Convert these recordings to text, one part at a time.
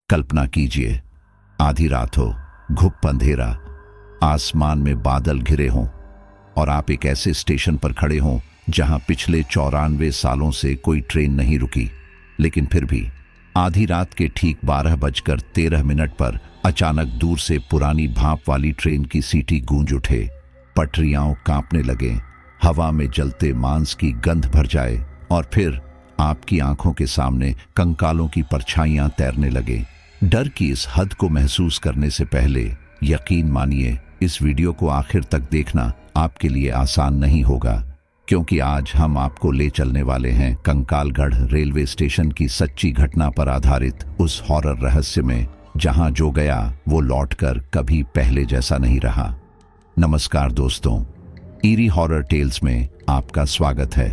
कल्पना कीजिए, आधी रात हो, घुप अंधेरा, आसमान में बादल घिरे हों और आप एक ऐसे स्टेशन पर खड़े हों जहां पिछले 94 सालों से कोई ट्रेन नहीं रुकी। लेकिन फिर भी आधी रात के ठीक 12:13 पर अचानक दूर से पुरानी भाप वाली ट्रेन की सीटी गूंज उठे। पटरियां कांपने लगे, हवा में जलते मांस की गंध भर जाए और फिर आपकी आंखों के सामने कंकालों की परछाइयां तैरने लगे। डर की इस हद को महसूस करने से पहले यकीन मानिए, इस वीडियो को आखिर तक देखना आपके लिए आसान नहीं होगा, क्योंकि आज हम आपको ले चलने वाले हैं कंकालगढ़ रेलवे स्टेशन की सच्ची घटना पर आधारित उस हॉरर रहस्य में, जहां जो गया वो लौटकर कभी पहले जैसा नहीं रहा। नमस्कार दोस्तों, ईरी हॉरर टेल्स में आपका स्वागत है।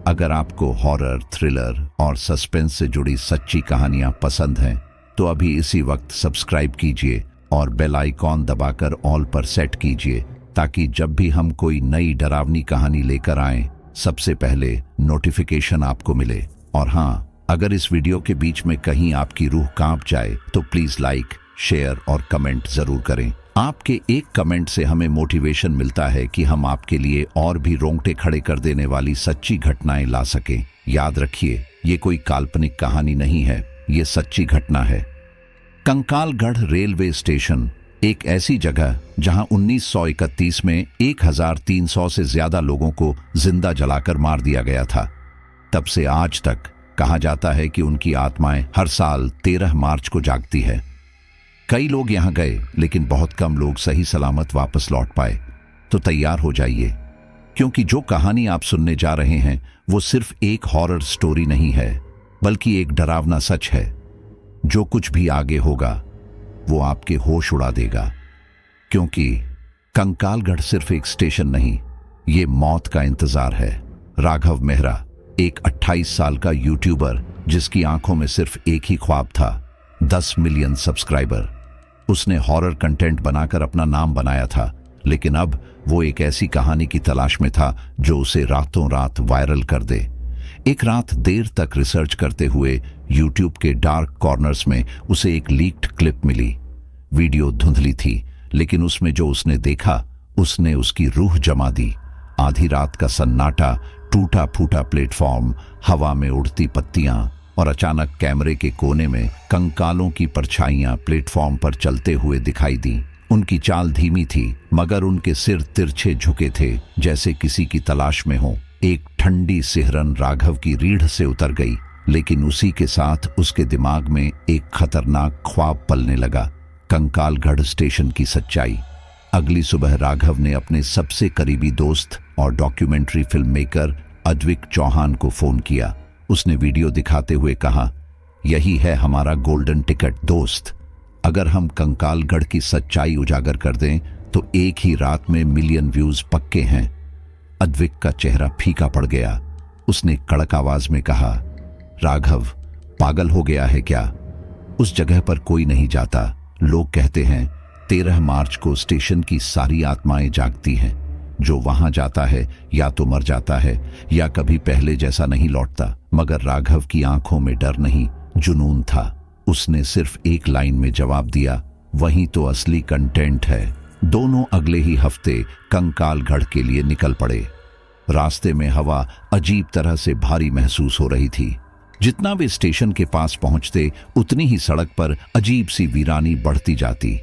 अगर आपको हॉरर, थ्रिलर और सस्पेंस से जुड़ी सच्ची कहानियां पसंद हैं तो अभी इसी वक्त सब्सक्राइब कीजिए और बेल आइकॉन दबाकर ऑल पर सेट कीजिए, ताकि जब भी हम कोई नई डरावनी कहानी लेकर आएं, सबसे पहले नोटिफिकेशन आपको मिले। और हाँ, अगर इस वीडियो के बीच में कहीं आपकी रूह कांप जाए तो प्लीज लाइक, शेयर और कमेंट जरूर करें। आपके एक कमेंट से हमें मोटिवेशन मिलता है कि हम आपके लिए और भी रोंगटे खड़े कर देने वाली सच्ची घटनाएं ला सकें। याद रखिए, ये कोई काल्पनिक कहानी नहीं है, ये सच्ची घटना है। कंकालगढ़ रेलवे स्टेशन एक ऐसी जगह जहां 1931 में 1300 से ज्यादा लोगों को जिंदा जलाकर मार दिया गया था। तब से आज तक कहा जाता है कि उनकी आत्माएं हर साल 13 मार्च को जागती है। कई लोग यहां गए, लेकिन बहुत कम लोग सही सलामत वापस लौट पाए। तो तैयार हो जाइए, क्योंकि जो कहानी आप सुनने जा रहे हैं वो सिर्फ एक हॉरर स्टोरी नहीं है, बल्कि एक डरावना सच है। जो कुछ भी आगे होगा वो आपके होश उड़ा देगा, क्योंकि कंकालगढ़ सिर्फ एक स्टेशन नहीं, ये मौत का इंतजार है। राघव मेहरा एक 28 साल का यूट्यूबर, जिसकी आंखों में सिर्फ एक ही ख्वाब था, 10 मिलियन सब्सक्राइबर। उसने हॉरर कंटेंट बनाकर अपना नाम बनाया था, लेकिन अब वो एक ऐसी कहानी की तलाश में था जो उसे रातों रात वायरल कर दे। एक रात देर तक रिसर्च करते हुए यूट्यूब के डार्क कॉर्नर्स में उसे एक लीक्ड क्लिप मिली। वीडियो धुंधली थी, लेकिन उसमें जो उसने देखा उसने उसकी रूह जमा दी। आधी रात का सन्नाटा, टूटा फूटा प्लेटफॉर्म, हवा में उड़ती पत्तियां और अचानक कैमरे के कोने में कंकालों की परछाइयां प्लेटफॉर्म पर चलते हुए दिखाई दी। उनकी चाल धीमी थी, मगर उनके सिर तिरछे झुके थे, जैसे किसी की तलाश में हो। एक ठंडी सिहरन राघव की रीढ़ से उतर गई, लेकिन उसी के साथ उसके दिमाग में एक खतरनाक ख्वाब पलने लगा, कंकालगढ़ स्टेशन की सच्चाई। अगली सुबह राघव ने अपने सबसे करीबी दोस्त और documentary film maker Advik Chauhan को फोन किया। उसने वीडियो दिखाते हुए कहा, यही है हमारा गोल्डन टिकट दोस्त। अगर हम कंकालगढ़ की सच्चाई उजागर कर दें तो एक ही रात में मिलियन व्यूज पक्के हैं। अद्विक का चेहरा फीका पड़ गया। उसने कड़क आवाज में कहा, राघव, पागल हो गया है क्या? उस जगह पर कोई नहीं जाता। लोग कहते हैं 13 मार्च को स्टेशन की सारी आत्माएं जागती हैं। जो वहां जाता है या तो मर जाता है या कभी पहले जैसा नहीं लौटता। मगर राघव की आंखों में डर नहीं, जुनून था। उसने सिर्फ एक लाइन में जवाब दिया, वही तो असली कंटेंट है। दोनों अगले ही हफ्ते कंकालगढ़ के लिए निकल पड़े। रास्ते में हवा अजीब तरह से भारी महसूस हो रही थी। जितना वे स्टेशन के पास पहुंचते, उतनी ही सड़क पर अजीब सी वीरानी बढ़ती जाती।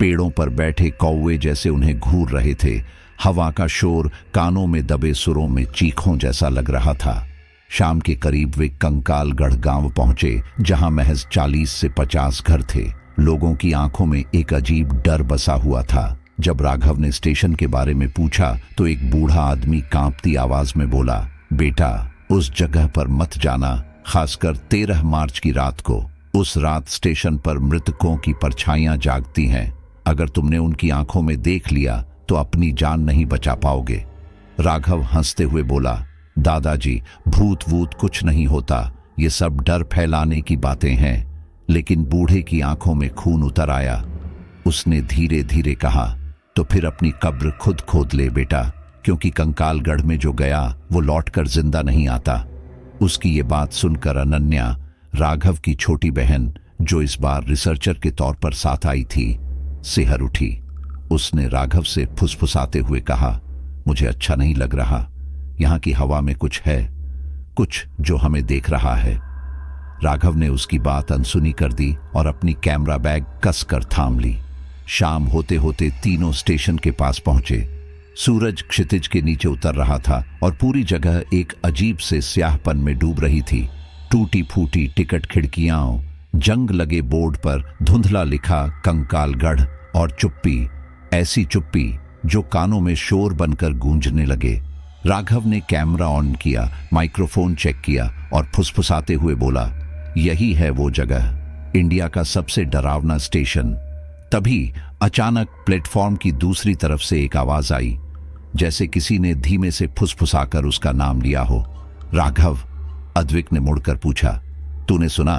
पेड़ों पर बैठे कौवे जैसे उन्हें घूर रहे थे। हवा का शोर कानों में दबे सुरों में चीखों जैसा लग रहा था। शाम के करीब वे कंकालगढ़ गांव पहुंचे, जहां महज 40 से 50 घर थे। लोगों की आंखों में एक अजीब डर बसा हुआ था। जब राघव ने स्टेशन के बारे में पूछा तो एक बूढ़ा आदमी कांपती आवाज में बोला, बेटा, उस जगह पर मत जाना, खासकर 13 मार्च की रात को। उस रात स्टेशन पर मृतकों की परछाइयां जागती हैं। अगर तुमने उनकी आंखों में देख लिया तो अपनी जान नहीं बचा पाओगे। राघव हंसते हुए बोला, दादाजी, भूत वूत कुछ नहीं होता, ये सब डर फैलाने की बातें हैं। लेकिन बूढ़े की आंखों में खून उतर आया। उसने धीरे धीरे कहा, तो फिर अपनी कब्र खुद खोद ले बेटा, क्योंकि कंकालगढ़ में जो गया वो लौटकर जिंदा नहीं आता। उसकी ये बात सुनकर अनन्या, राघव की छोटी बहन, जो इस बार रिसर्चर के तौर पर साथ आई थी, सिहर उठी। उसने राघव से फुसफुसाते हुए कहा, मुझे अच्छा नहीं लग रहा। यहाँ की हवा में कुछ है, कुछ जो हमें देख रहा है। राघव ने उसकी बात अनसुनी कर दी और अपनी कैमरा बैग कसकर थाम ली। शाम होते होते तीनों स्टेशन के पास पहुंचे। सूरज क्षितिज के नीचे उतर रहा था और पूरी जगह एक अजीब से स्याहपन में डूब रही थी। टूटी फूटी टिकट खिड़कियां, जंग लगे बोर्ड पर धुंधला लिखा कंकालगढ़ और चुप्पी, ऐसी चुप्पी जो कानों में शोर बनकर गूंजने लगे। राघव ने कैमरा ऑन किया, माइक्रोफोन चेक किया और फुसफुसाते हुए बोला, यही है वो जगह, इंडिया का सबसे डरावना स्टेशन। तभी अचानक प्लेटफॉर्म की दूसरी तरफ से एक आवाज आई, जैसे किसी ने धीमे से फुसफुसाकर उसका नाम लिया हो। राघव, अद्विक ने मुड़कर पूछा, तूने सुना?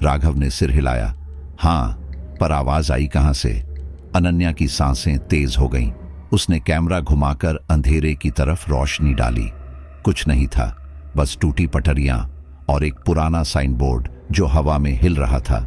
राघव ने सिर हिलाया। हां, पर आवाज आई कहां से? अनन्या की सांसें तेज हो गईं। उसने कैमरा घुमाकर अंधेरे की तरफ रोशनी डाली। कुछ नहीं था, बस टूटी पटरियां और एक पुराना साइन बोर्ड जो हवा में हिल रहा था।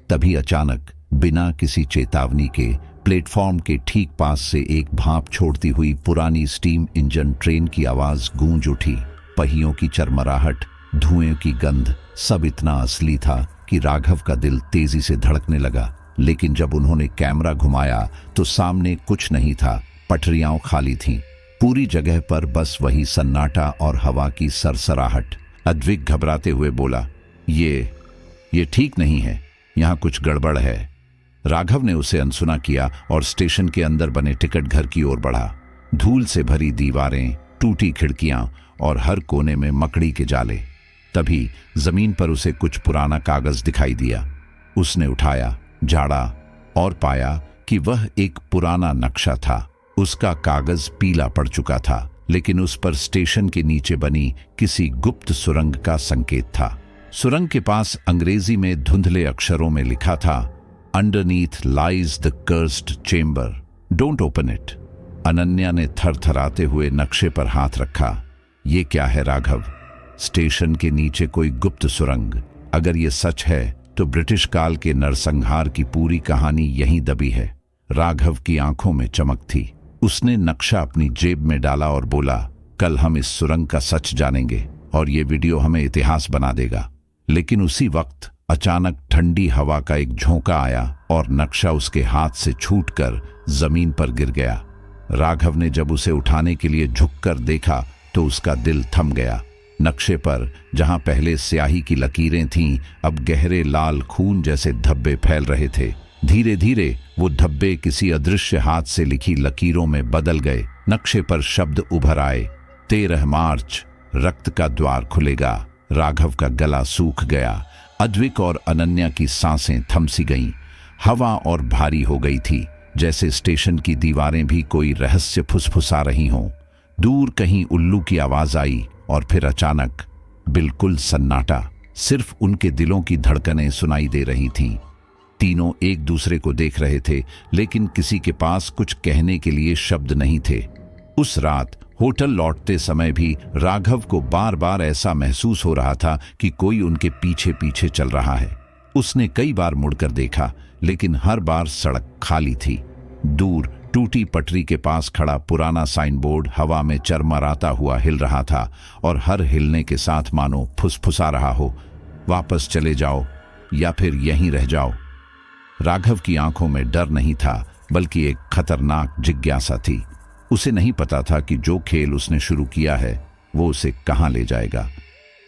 तभी अचानक, बिना किसी चेतावनी के, प्लेटफॉर्म के ठीक पास से एक भाप छोड़ती हुई पुरानी स्टीम इंजन ट्रेन की आवाज गूंज उठी। पहियों की चरमराहट, धुएं की गंध, सब इतना असली था कि राघव का दिल तेजी से धड़कने लगा। लेकिन जब उन्होंने कैमरा घुमाया तो सामने कुछ नहीं था। पटरियां खाली थीं। पूरी जगह पर बस वही सन्नाटा और हवा की सरसराहट। अद्विक घबराते हुए बोला, ये ठीक नहीं है, यहां कुछ गड़बड़ है। राघव ने उसे अनसुना किया और स्टेशन के अंदर बने टिकट घर की ओर बढ़ा। धूल से भरी दीवारें, टूटी खिड़कियां और हर कोने में मकड़ी के जाले। तभी जमीन पर उसे कुछ पुराना कागज दिखाई दिया। उसने उठाया, झाड़ा और पाया कि वह एक पुराना नक्शा था। उसका कागज पीला पड़ चुका था, लेकिन उस पर स्टेशन के नीचे बनी किसी गुप्त सुरंग का संकेत था। सुरंग के पास अंग्रेजी में धुंधले अक्षरों में लिखा था, underneath lies the cursed chamber, don't open it. Ananya ने थरथराते हुए नक्शे पर हाथ रखा। ये क्या है राघव? स्टेशन के नीचे कोई गुप्त सुरंग? अगर ये सच है तो ब्रिटिश काल के नरसंहार की पूरी कहानी यहीं दबी है। राघव की आंखों में चमक थी। उसने नक्शा अपनी जेब में डाला और बोला, कल हम इस सुरंग का सच जानेंगे और ये वीडियो हमें इतिहास बना देगा। लेकिन उसी वक्त अचानक ठंडी हवा का एक झोंका आया और नक्शा उसके हाथ से छूटकर जमीन पर गिर गया। राघव ने जब उसे उठाने के लिए झुककर देखा तो उसका दिल थम गया। नक्शे पर जहां पहले स्याही की लकीरें थीं, अब गहरे लाल खून जैसे धब्बे फैल रहे थे। धीरे धीरे वो धब्बे किसी अदृश्य हाथ से लिखी लकीरों में बदल गए। नक्शे पर शब्द उभर आए, 13 मार्च, रक्त का द्वार खुलेगा। राघव का गला सूख गया। अद्विक और अनन्या की सांसें थमसी गईं। हवा और भारी हो गई थी, जैसे स्टेशन की दीवारें भी कोई रहस्य फुसफुसा रही हों। दूर कहीं उल्लू की आवाज आई और फिर अचानक बिल्कुल सन्नाटा। सिर्फ उनके दिलों की धड़कनें सुनाई दे रही थीं। तीनों एक दूसरे को देख रहे थे, लेकिन किसी के पास कुछ कहने के लिए शब्द नहीं थे। उस रात होटल लौटते समय भी राघव को बार बार ऐसा महसूस हो रहा था कि कोई उनके पीछे पीछे चल रहा है। उसने कई बार मुड़कर देखा, लेकिन हर बार सड़क खाली थी। दूर टूटी पटरी के पास खड़ा पुराना साइन बोर्ड हवा में चरमराता हुआ हिल रहा था और हर हिलने के साथ मानो फुसफुसा रहा हो, वापस चले जाओ या फिर यहीं रह जाओ। राघव की आंखों में डर नहीं था, बल्कि एक खतरनाक जिज्ञासा थी। उसे नहीं पता था कि जो खेल उसने शुरू किया है वो उसे कहां ले जाएगा।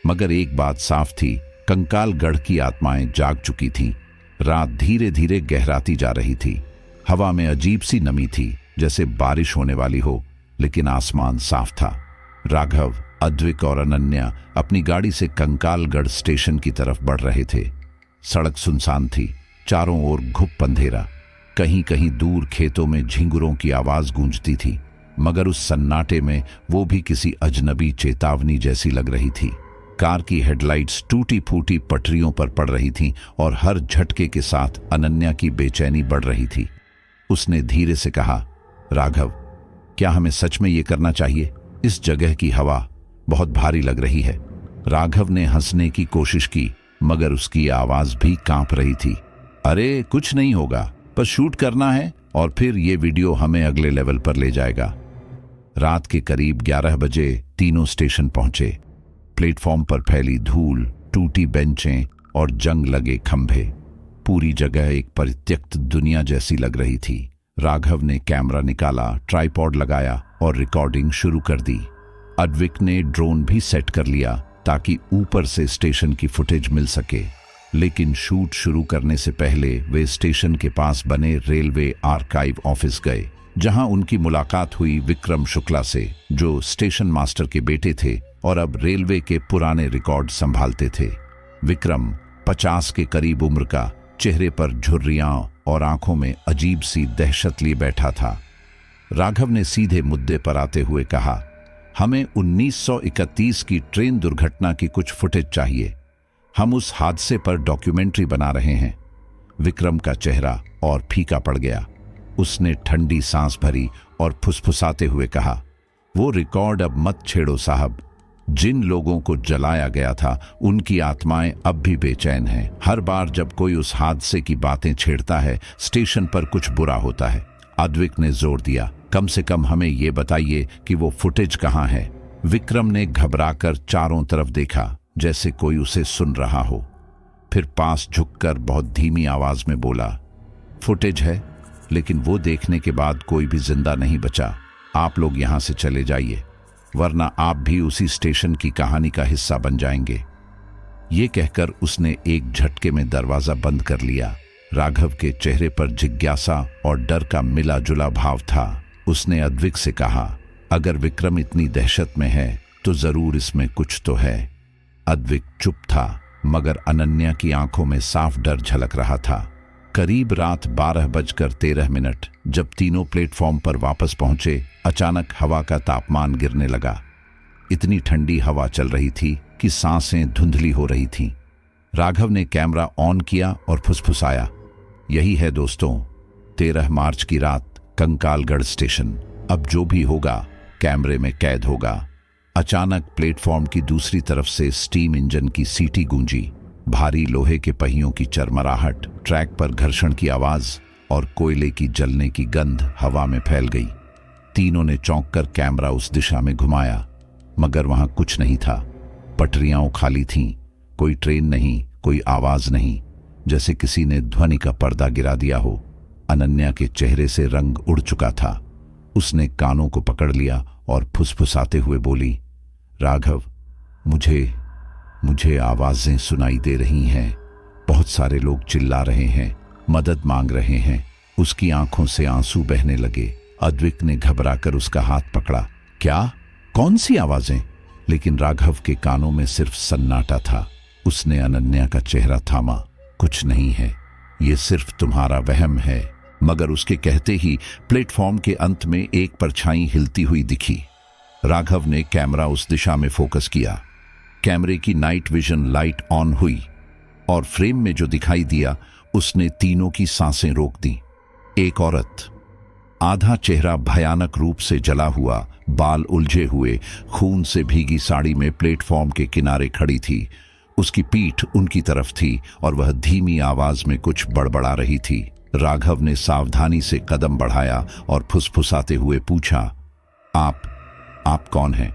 मगर एक बात साफ थी, कंकालगढ़ की आत्माएं जाग चुकी थीं। रात धीरे धीरे गहराती जा रही थी। हवा में अजीब सी नमी थी, जैसे बारिश होने वाली हो, लेकिन आसमान साफ था। राघव, अद्विक और अनन्या अपनी गाड़ी से कंकालगढ़ स्टेशन की तरफ बढ़ रहे थे। सड़क सुनसान थी, चारों ओर घुप अंधेरा। कहीं कहीं दूर खेतों में झिंगुरों की आवाज गूंजती थी, मगर उस सन्नाटे में वो भी किसी अजनबी चेतावनी जैसी लग रही थी। कार की हेडलाइट्स टूटी फूटी पटरियों पर पड़ रही थीं और हर झटके के साथ अनन्या की बेचैनी बढ़ रही थी। उसने धीरे से कहा, राघव, क्या हमें सच में ये करना चाहिए? इस जगह की हवा बहुत भारी लग रही है। राघव ने हंसने की कोशिश की, मगर उसकी आवाज भी कांप रही थी। अरे कुछ नहीं होगा, पर शूट करना है और फिर ये वीडियो हमें अगले लेवल पर ले जाएगा। रात के करीब 11 बजे तीनों स्टेशन पहुंचे। प्लेटफॉर्म पर फैली धूल, टूटी बेंचें और जंग लगे खंभे, पूरी जगह एक परित्यक्त दुनिया जैसी लग रही थी। राघव ने कैमरा निकाला, ट्राइपॉड लगाया और रिकॉर्डिंग शुरू कर दी। अद्विक ने ड्रोन भी सेट कर लिया ताकि ऊपर से स्टेशन की फुटेज मिल सके। लेकिन शूट शुरू करने से पहले वे स्टेशन के पास बने रेलवे आर्काइव ऑफिस गए, जहां उनकी मुलाकात हुई विक्रम शुक्ला से, जो स्टेशन मास्टर के बेटे थे और अब रेलवे के पुराने रिकॉर्ड संभालते थे। विक्रम 50 के करीब उम्र का, चेहरे पर झुर्रियां और आंखों में अजीब सी दहशत लिए बैठा था। राघव ने सीधे मुद्दे पर आते हुए कहा, हमें 1931 की ट्रेन दुर्घटना की कुछ फुटेज चाहिए। हम उस हादसे पर डॉक्यूमेंट्री बना रहे हैं। विक्रम का चेहरा और फीका पड़ गया। उसने ठंडी सांस भरी और फुसफुसाते हुए कहा, वो रिकॉर्ड अब मत छेड़ो साहब। जिन लोगों को जलाया गया था उनकी आत्माएं अब भी बेचैन हैं। हर बार जब कोई उस हादसे की बातें छेड़ता है, स्टेशन पर कुछ बुरा होता है। अद्विक ने जोर दिया, कम से कम हमें ये बताइए कि वो फुटेज कहाँ है। विक्रम ने घबराकर चारों तरफ देखा, जैसे कोई उसे सुन रहा हो। फिर पास झुककर बहुत धीमी आवाज में बोला, फुटेज है, लेकिन वो देखने के बाद कोई भी जिंदा नहीं बचा। आप लोग यहां से चले जाइए, वरना आप भी उसी स्टेशन की कहानी का हिस्सा बन जाएंगे। ये कहकर उसने एक झटके में दरवाजा बंद कर लिया। राघव के चेहरे पर जिज्ञासा और डर का मिला जुला भाव था। उसने अद्विक से कहा, अगर विक्रम इतनी दहशत में है तो जरूर इसमें कुछ तो है। अद्विक चुप था, मगर अनन्या की आंखों में साफ डर झलक रहा था। करीब रात 12:13 जब तीनों प्लेटफॉर्म पर वापस पहुंचे, अचानक हवा का तापमान गिरने लगा। इतनी ठंडी हवा चल रही थी कि सांसें धुंधली हो रही थीं। राघव ने कैमरा ऑन किया और फुसफुसाया, यही है दोस्तों, 13 मार्च की रात, कंकालगढ़ स्टेशन। अब जो भी होगा कैमरे में कैद होगा। अचानक प्लेटफॉर्म की दूसरी तरफ से स्टीम इंजन की सीटी गूंजी। भारी लोहे के पहियों की चरमराहट, ट्रैक पर घर्षण की आवाज और कोयले की जलने की गंध हवा में फैल गई। तीनों ने चौंक कर कैमरा उस दिशा में घुमाया, मगर वहां कुछ नहीं था। पटरियां खाली थीं, कोई ट्रेन नहीं, कोई आवाज नहीं, जैसे किसी ने ध्वनि का पर्दा गिरा दिया हो। अनन्या के चेहरे से रंग उड़ चुका था। उसने कानों को पकड़ लिया और फुसफुसाते हुए बोली, राघव, मुझे आवाजें सुनाई दे रही हैं। बहुत सारे लोग चिल्ला रहे हैं, मदद मांग रहे हैं। उसकी आंखों से आंसू बहने लगे। अद्विक ने घबराकर उसका हाथ पकड़ा। क्या? कौन सी आवाजें? लेकिन राघव के कानों में सिर्फ सन्नाटा था। उसने अनन्या का चेहरा थामा। कुछ नहीं है, ये सिर्फ तुम्हारा वहम है। मगर उसके कहते ही प्लेटफॉर्म के अंत में एक परछाई हिलती हुई दिखी। राघव ने कैमरा उस दिशा में फोकस किया। कैमरे की नाइट विजन लाइट ऑन हुई और फ्रेम में जो दिखाई दिया उसने तीनों की सांसें रोक दी। एक औरत, आधा चेहरा भयानक रूप से जला हुआ, बाल उलझे हुए, खून से भीगी साड़ी में प्लेटफॉर्म के किनारे खड़ी थी। उसकी पीठ उनकी तरफ थी और वह धीमी आवाज में कुछ बड़बड़ा रही थी। राघव ने सावधानी से कदम बढ़ाया और फुसफुसाते हुए पूछा, आप कौन हैं?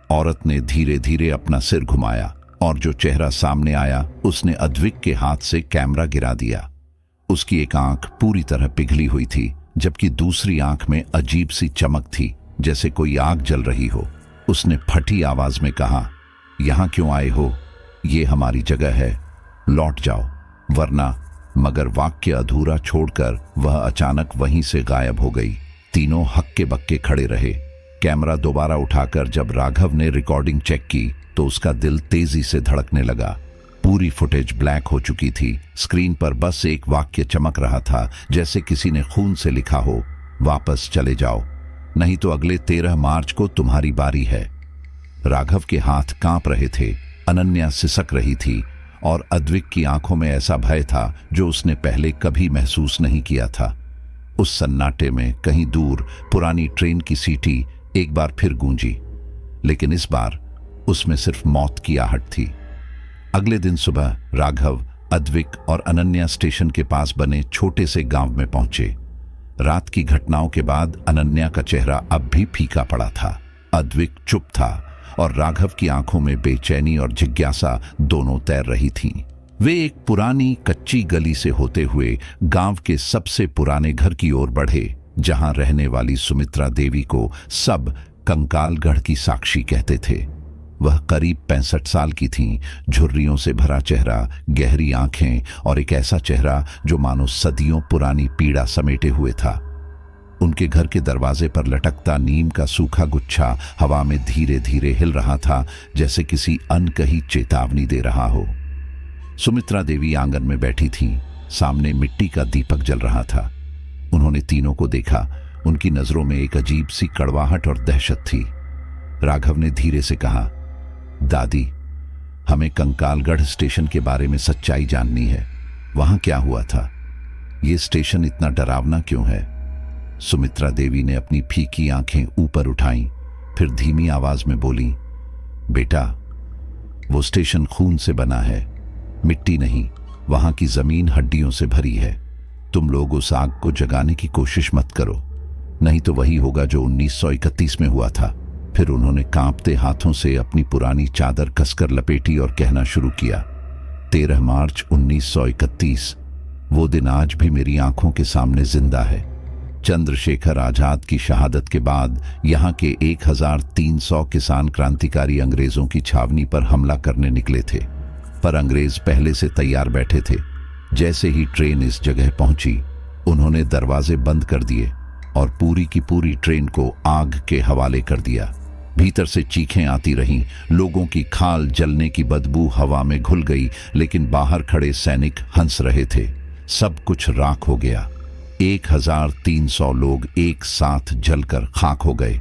औरत ने धीरे धीरे अपना सिर घुमाया और जो चेहरा सामने आया उसने अद्विक के हाथ से कैमरा गिरा दिया। उसकी एक आंख पूरी तरह पिघली हुई थी, जबकि दूसरी आंख में अजीब सी चमक थी, जैसे कोई आग जल रही हो। उसने फटी आवाज में कहा, यहां क्यों आए हो? ये हमारी जगह है, लौट जाओ वरना। मगर वाक्य अधूरा छोड़कर वह अचानक वहीं से गायब हो गई। तीनों हक्के बक्के खड़े रहे। कैमरा दोबारा उठाकर जब राघव ने रिकॉर्डिंग चेक की तो उसका दिल तेजी से धड़कने लगा। पूरी फुटेज ब्लैक हो चुकी थी। स्क्रीन पर बस एक वाक्य चमक रहा था, जैसे किसी ने खून से लिखा हो, वापस चले जाओ, नहीं तो अगले 13 मार्च को तुम्हारी बारी है। राघव के हाथ कांप रहे थे, अनन्या सिसक रही थी और अद्विक की आंखों में ऐसा भय था जो उसने पहले कभी महसूस नहीं किया था। उस सन्नाटे में कहीं दूर पुरानी ट्रेन की सीटी एक बार फिर गूंजी, लेकिन इस बार उसमें सिर्फ मौत की आहट थी। अगले दिन सुबह राघव, अद्विक और अनन्या स्टेशन के पास बने छोटे से गांव में पहुंचे। रात की घटनाओं के बाद अनन्या का चेहरा अब भी फीका पड़ा था। अद्विक चुप था और राघव की आंखों में बेचैनी और जिज्ञासा दोनों तैर रही थीं। वे एक पुरानी कच्ची गली से होते हुए गांव के सबसे पुराने घर की ओर बढ़े, जहां रहने वाली सुमित्रा देवी को सब कंकालगढ़ की साक्षी कहते थे। वह करीब 65 साल की थीं, झुर्रियों से भरा चेहरा, गहरी आंखें और एक ऐसा चेहरा जो मानो सदियों पुरानी पीड़ा समेटे हुए था। उनके घर के दरवाजे पर लटकता नीम का सूखा गुच्छा हवा में धीरे धीरे हिल रहा था, जैसे किसी अनकही चेतावनी दे रहा हो। सुमित्रा देवी आंगन में बैठी थीं, सामने मिट्टी का दीपक जल रहा था। उन्होंने तीनों को देखा। उनकी नजरों में एक अजीब सी कड़वाहट और दहशत थी। राघव ने धीरे से कहा, दादी, हमें कंकालगढ़ स्टेशन के बारे में सच्चाई जाननी है। वहां क्या हुआ था? ये स्टेशन इतना डरावना क्यों है? सुमित्रा देवी ने अपनी फीकी आंखें ऊपर उठाईं, फिर धीमी आवाज में बोली, बेटा, वो स्टेशन खून से बना है, मिट्टी नहीं। वहां की जमीन हड्डियों से भरी है। तुम लोग उस आग को जगाने की कोशिश मत करो, नहीं तो वही होगा जो 1931 में हुआ था। फिर उन्होंने कांपते हाथों से अपनी पुरानी चादर कसकर लपेटी और कहना शुरू किया, 13 मार्च 1931, वो दिन आज भी मेरी आंखों के सामने जिंदा है। चंद्रशेखर आजाद की शहादत के बाद यहाँ के 1300 किसान क्रांतिकारी अंग्रेजों की छावनी पर हमला करने निकले थे, पर अंग्रेज पहले से तैयार बैठे थे। जैसे ही ट्रेन इस जगह पहुंची, उन्होंने दरवाजे बंद कर दिए और पूरी की पूरी ट्रेन को आग के हवाले कर दिया। भीतर से चीखें आती रहीं, लोगों की खाल जलने की बदबू हवा में घुल गई, लेकिन बाहर खड़े सैनिक हंस रहे थे। सब कुछ राख हो गया। 1300 लोग एक साथ जलकर खाक हो गए।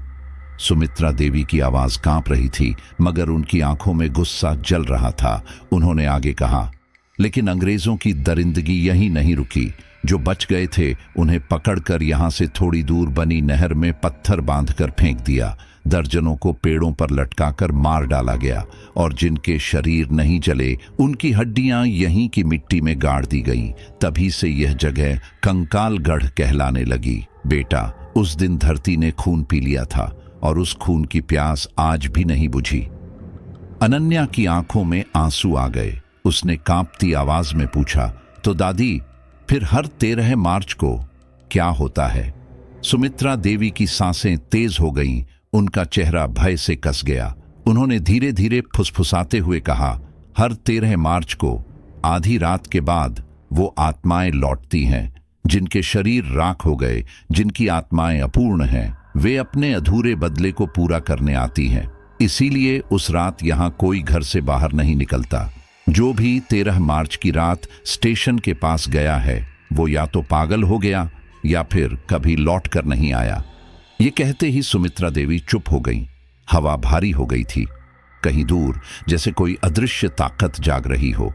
सुमित्रा देवी की आवाज कांप रही थी, मगर उनकी आंखों में गुस्सा जल रहा था। उन्होंने आगे कहा, लेकिन अंग्रेजों की दरिंदगी यहीं नहीं रुकी। जो बच गए थे उन्हें पकड़कर यहां से थोड़ी दूर बनी नहर में पत्थर बांधकर फेंक दिया। दर्जनों को पेड़ों पर लटकाकर मार डाला गया और जिनके शरीर नहीं जले, उनकी हड्डियां यहीं की मिट्टी में गाड़ दी गईं। तभी से यह जगह कंकालगढ़ कहलाने लगी। बेटा, उस दिन धरती ने खून पी लिया था और उस खून की प्यास आज भी नहीं बुझी। अनन्या की आंखों में आंसू आ गए। उसने कांपती आवाज में पूछा, तो दादी, फिर हर 13 मार्च को क्या होता है? सुमित्रा देवी की सांसें तेज हो गईं, उनका चेहरा भय से कस गया। उन्होंने धीरे धीरे फुसफुसाते हुए कहा, हर 13 मार्च को आधी रात के बाद वो आत्माएं लौटती हैं, जिनके शरीर राख हो गए, जिनकी आत्माएं अपूर्ण हैं, वे अपने अधूरे बदले को पूरा करने आती हैं। इसीलिए उस रात यहां कोई घर से बाहर नहीं निकलता। जो भी 13 मार्च की रात स्टेशन के पास गया है, वो या तो पागल हो गया या फिर कभी लौट कर नहीं आया। ये कहते ही सुमित्रा देवी चुप हो गईं। हवा भारी हो गई थी, कहीं दूर जैसे कोई अदृश्य ताकत जाग रही हो।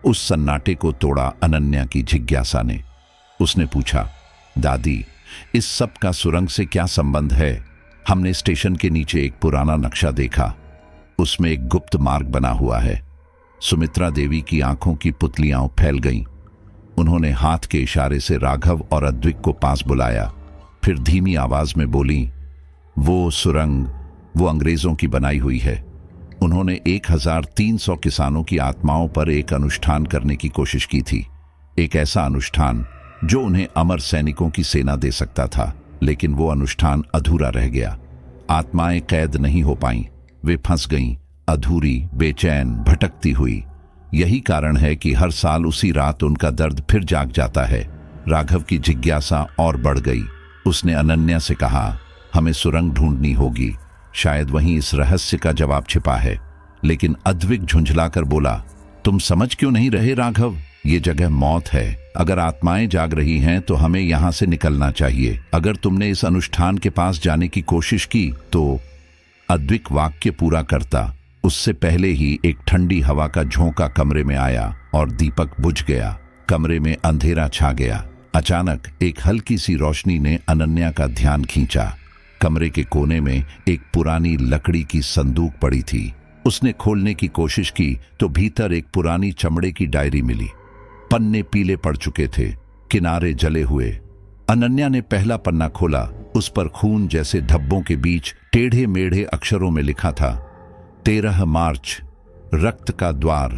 उस सन्नाटे को तोड़ा अनन्या की जिज्ञासा ने। उसने पूछा, दादी, इस सब का सुरंग से क्या संबंध है? हमने स्टेशन के नीचे एक पुराना नक्शा देखा, उसमें एक गुप्त मार्ग बना हुआ है। सुमित्रा देवी की आंखों की पुतलियां फैल गईं। उन्होंने हाथ के इशारे से राघव और अद्विक को पास बुलाया, फिर धीमी आवाज में बोली, वो सुरंग वो अंग्रेजों की बनाई हुई है। उन्होंने 1300 किसानों की आत्माओं पर एक अनुष्ठान करने की कोशिश की थी। एक ऐसा अनुष्ठान जो उन्हें अमर सैनिकों की सेना दे सकता था, लेकिन वो अनुष्ठान अधूरा रह गया। आत्माएं कैद नहीं हो पाईं, वे फंस गईं, अधूरी, बेचैन, भटकती हुई। यही कारण है कि हर साल उसी रात उनका दर्द फिर जाग जाता है। राघव की जिज्ञासा और बढ़ गई। उसने अनन्या से कहा, हमें सुरंग ढूंढनी होगी, शायद वहीं इस रहस्य का जवाब छिपा है। लेकिन अद्विक झुंझलाकर बोला, तुम समझ क्यों नहीं रहे राघव? ये जगह मौत है। अगर आत्माएं जाग रही हैं तो हमें यहां से निकलना चाहिए। अगर तुमने इस अनुष्ठान के पास जाने की कोशिश की तो अद्विक वाक्य पूरा करता, उससे पहले ही एक ठंडी हवा का झोंका कमरे में आया और दीपक बुझ गया। कमरे में अंधेरा छा गया। अचानक एक हल्की सी रोशनी ने अनन्या का ध्यान खींचा। कमरे के कोने में एक पुरानी लकड़ी की संदूक पड़ी थी। उसने खोलने की कोशिश की तो भीतर एक पुरानी चमड़े की डायरी मिली। पन्ने पीले पड़ चुके थे, किनारे जले हुए। अनन्या ने पहला पन्ना खोला। उस पर खून जैसे धब्बों के बीच टेढ़े मेढ़े अक्षरों में लिखा था, 13 मार्च, रक्त का द्वार,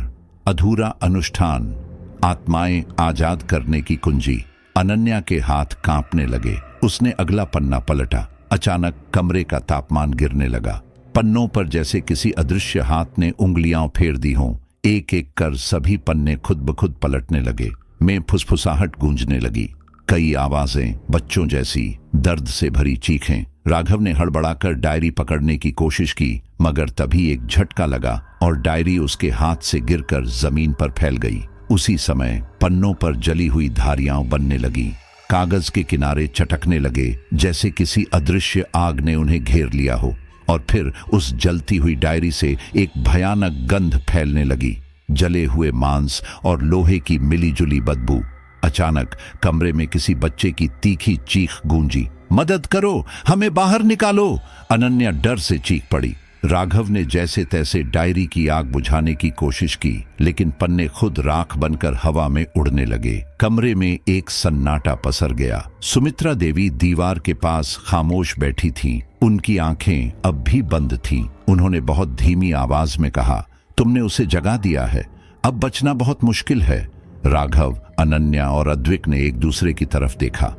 अधूरा अनुष्ठान, आत्माएं आजाद करने की कुंजी। अनन्या के हाथ कांपने लगे। उसने अगला पन्ना पलटा। अचानक कमरे का तापमान गिरने लगा। पन्नों पर जैसे किसी अदृश्य हाथ ने उंगलियां फेर दी हों। एक एक कर सभी पन्ने खुद ब खुद पलटने लगे। में फुसफुसाहट गूंजने लगी। कई आवाजें, बच्चों जैसी, दर्द से भरी चीखें। राघव ने हड़बड़ाकर डायरी पकड़ने की कोशिश की, मगर तभी एक झटका लगा और डायरी उसके हाथ से गिरकर जमीन पर फैल गई। उसी समय पन्नों पर जली हुई धारियां बनने लगी। कागज के किनारे चटकने लगे, जैसे किसी अदृश्य आग ने उन्हें घेर लिया हो। और फिर उस जलती हुई डायरी से एक भयानक गंध फैलने लगी, जले हुए मांस और लोहे की मिलीजुली बदबू। अचानक कमरे में किसी बच्चे की तीखी चीख गूंजी, मदद करो, हमें बाहर निकालो। अनन्या डर से चीख पड़ी। राघव ने जैसे तैसे डायरी की आग बुझाने की कोशिश की, लेकिन पन्ने खुद राख बनकर हवा में उड़ने लगे। कमरे में एक सन्नाटा पसर गया। सुमित्रा देवी दीवार के पास खामोश बैठी थीं। उनकी आंखें अब भी बंद थीं। उन्होंने बहुत धीमी आवाज में कहा, तुमने उसे जगा दिया है, अब बचना बहुत मुश्किल है। राघव, अनन्या और अद्विक ने एक दूसरे की तरफ देखा।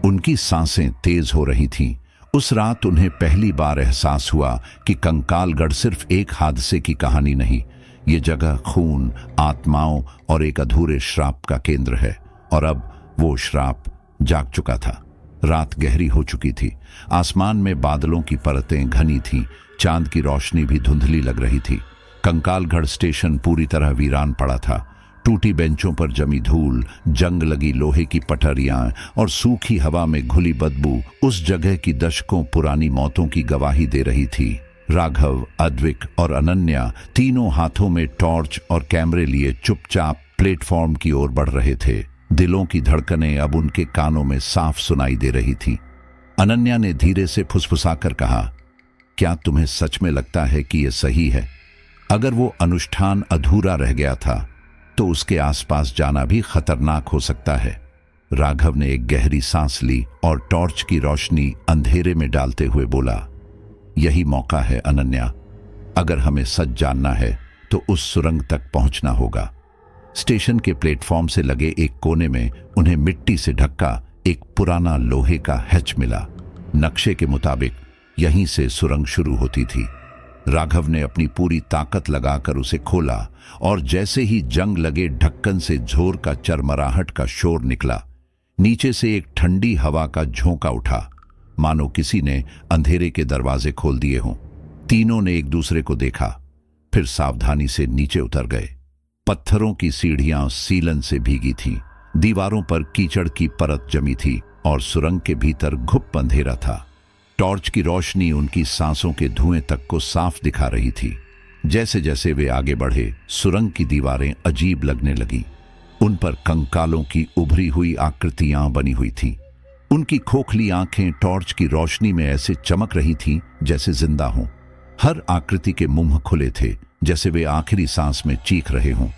उनकी सांसें तेज हो रही थीं। उस रात उन्हें पहली बार एहसास हुआ कि कंकालगढ़ सिर्फ एक हादसे की कहानी नहीं, ये जगह खून, आत्माओं और एक अधूरे श्राप का केंद्र है। और अब वो श्राप जाग चुका था। रात गहरी हो चुकी थी। आसमान में बादलों की परतें घनी थीं। चांद की रोशनी भी धुंधली लग रही थी। कंकालगढ़ स्टेशन पूरी तरह वीरान पड़ा था। टूटी बेंचों पर जमी धूल, जंग लगी लोहे की पटरियां और सूखी हवा में घुली बदबू उस जगह की दशकों पुरानी मौतों की गवाही दे रही थी। राघव, अद्विक और अनन्या तीनों हाथों में टॉर्च और कैमरे लिए चुपचाप प्लेटफॉर्म की ओर बढ़ रहे थे। दिलों की धड़कनें अब उनके कानों में साफ सुनाई दे रही थीं। अनन्या ने धीरे से फुसफुसाकर कहा, क्या तुम्हें सच में लगता है कि यह सही है? अगर वो अनुष्ठान अधूरा रह गया था तो उसके आसपास जाना भी खतरनाक हो सकता है। राघव ने एक गहरी सांस ली और टॉर्च की रोशनी अंधेरे में डालते हुए बोला, यही मौका है अनन्या। अगर हमें सच जानना है तो उस सुरंग तक पहुंचना होगा। स्टेशन के प्लेटफॉर्म से लगे एक कोने में उन्हें मिट्टी से ढका एक पुराना लोहे का हैच मिला। नक्शे के मुताबिक यहीं से सुरंग शुरू होती थी। राघव ने अपनी पूरी ताकत लगाकर उसे खोला और जैसे ही जंग लगे ढक्कन से झोर का चरमराहट का शोर निकला। नीचे से एक ठंडी हवा का झोंका उठा, मानो किसी ने अंधेरे के दरवाजे खोल दिए हों। तीनों ने एक दूसरे को देखा, फिर सावधानी से नीचे उतर गए। पत्थरों की सीढ़ियां सीलन से भीगी थीं, दीवारों पर कीचड़ की परत जमी थी और सुरंग के भीतर घुप अंधेरा था। टॉर्च की रोशनी उनकी सांसों के धुएं तक को साफ दिखा रही थी। जैसे जैसे वे आगे बढ़े, सुरंग की दीवारें अजीब लगने लगी। उन पर कंकालों की उभरी हुई आकृतियां बनी हुई थीं। उनकी खोखली आंखें टॉर्च की रोशनी में ऐसे चमक रही थीं जैसे जिंदा हों। हर आकृति के मुंह खुले थे, जैसे वे आखिरी सांस में चीख रहे हों।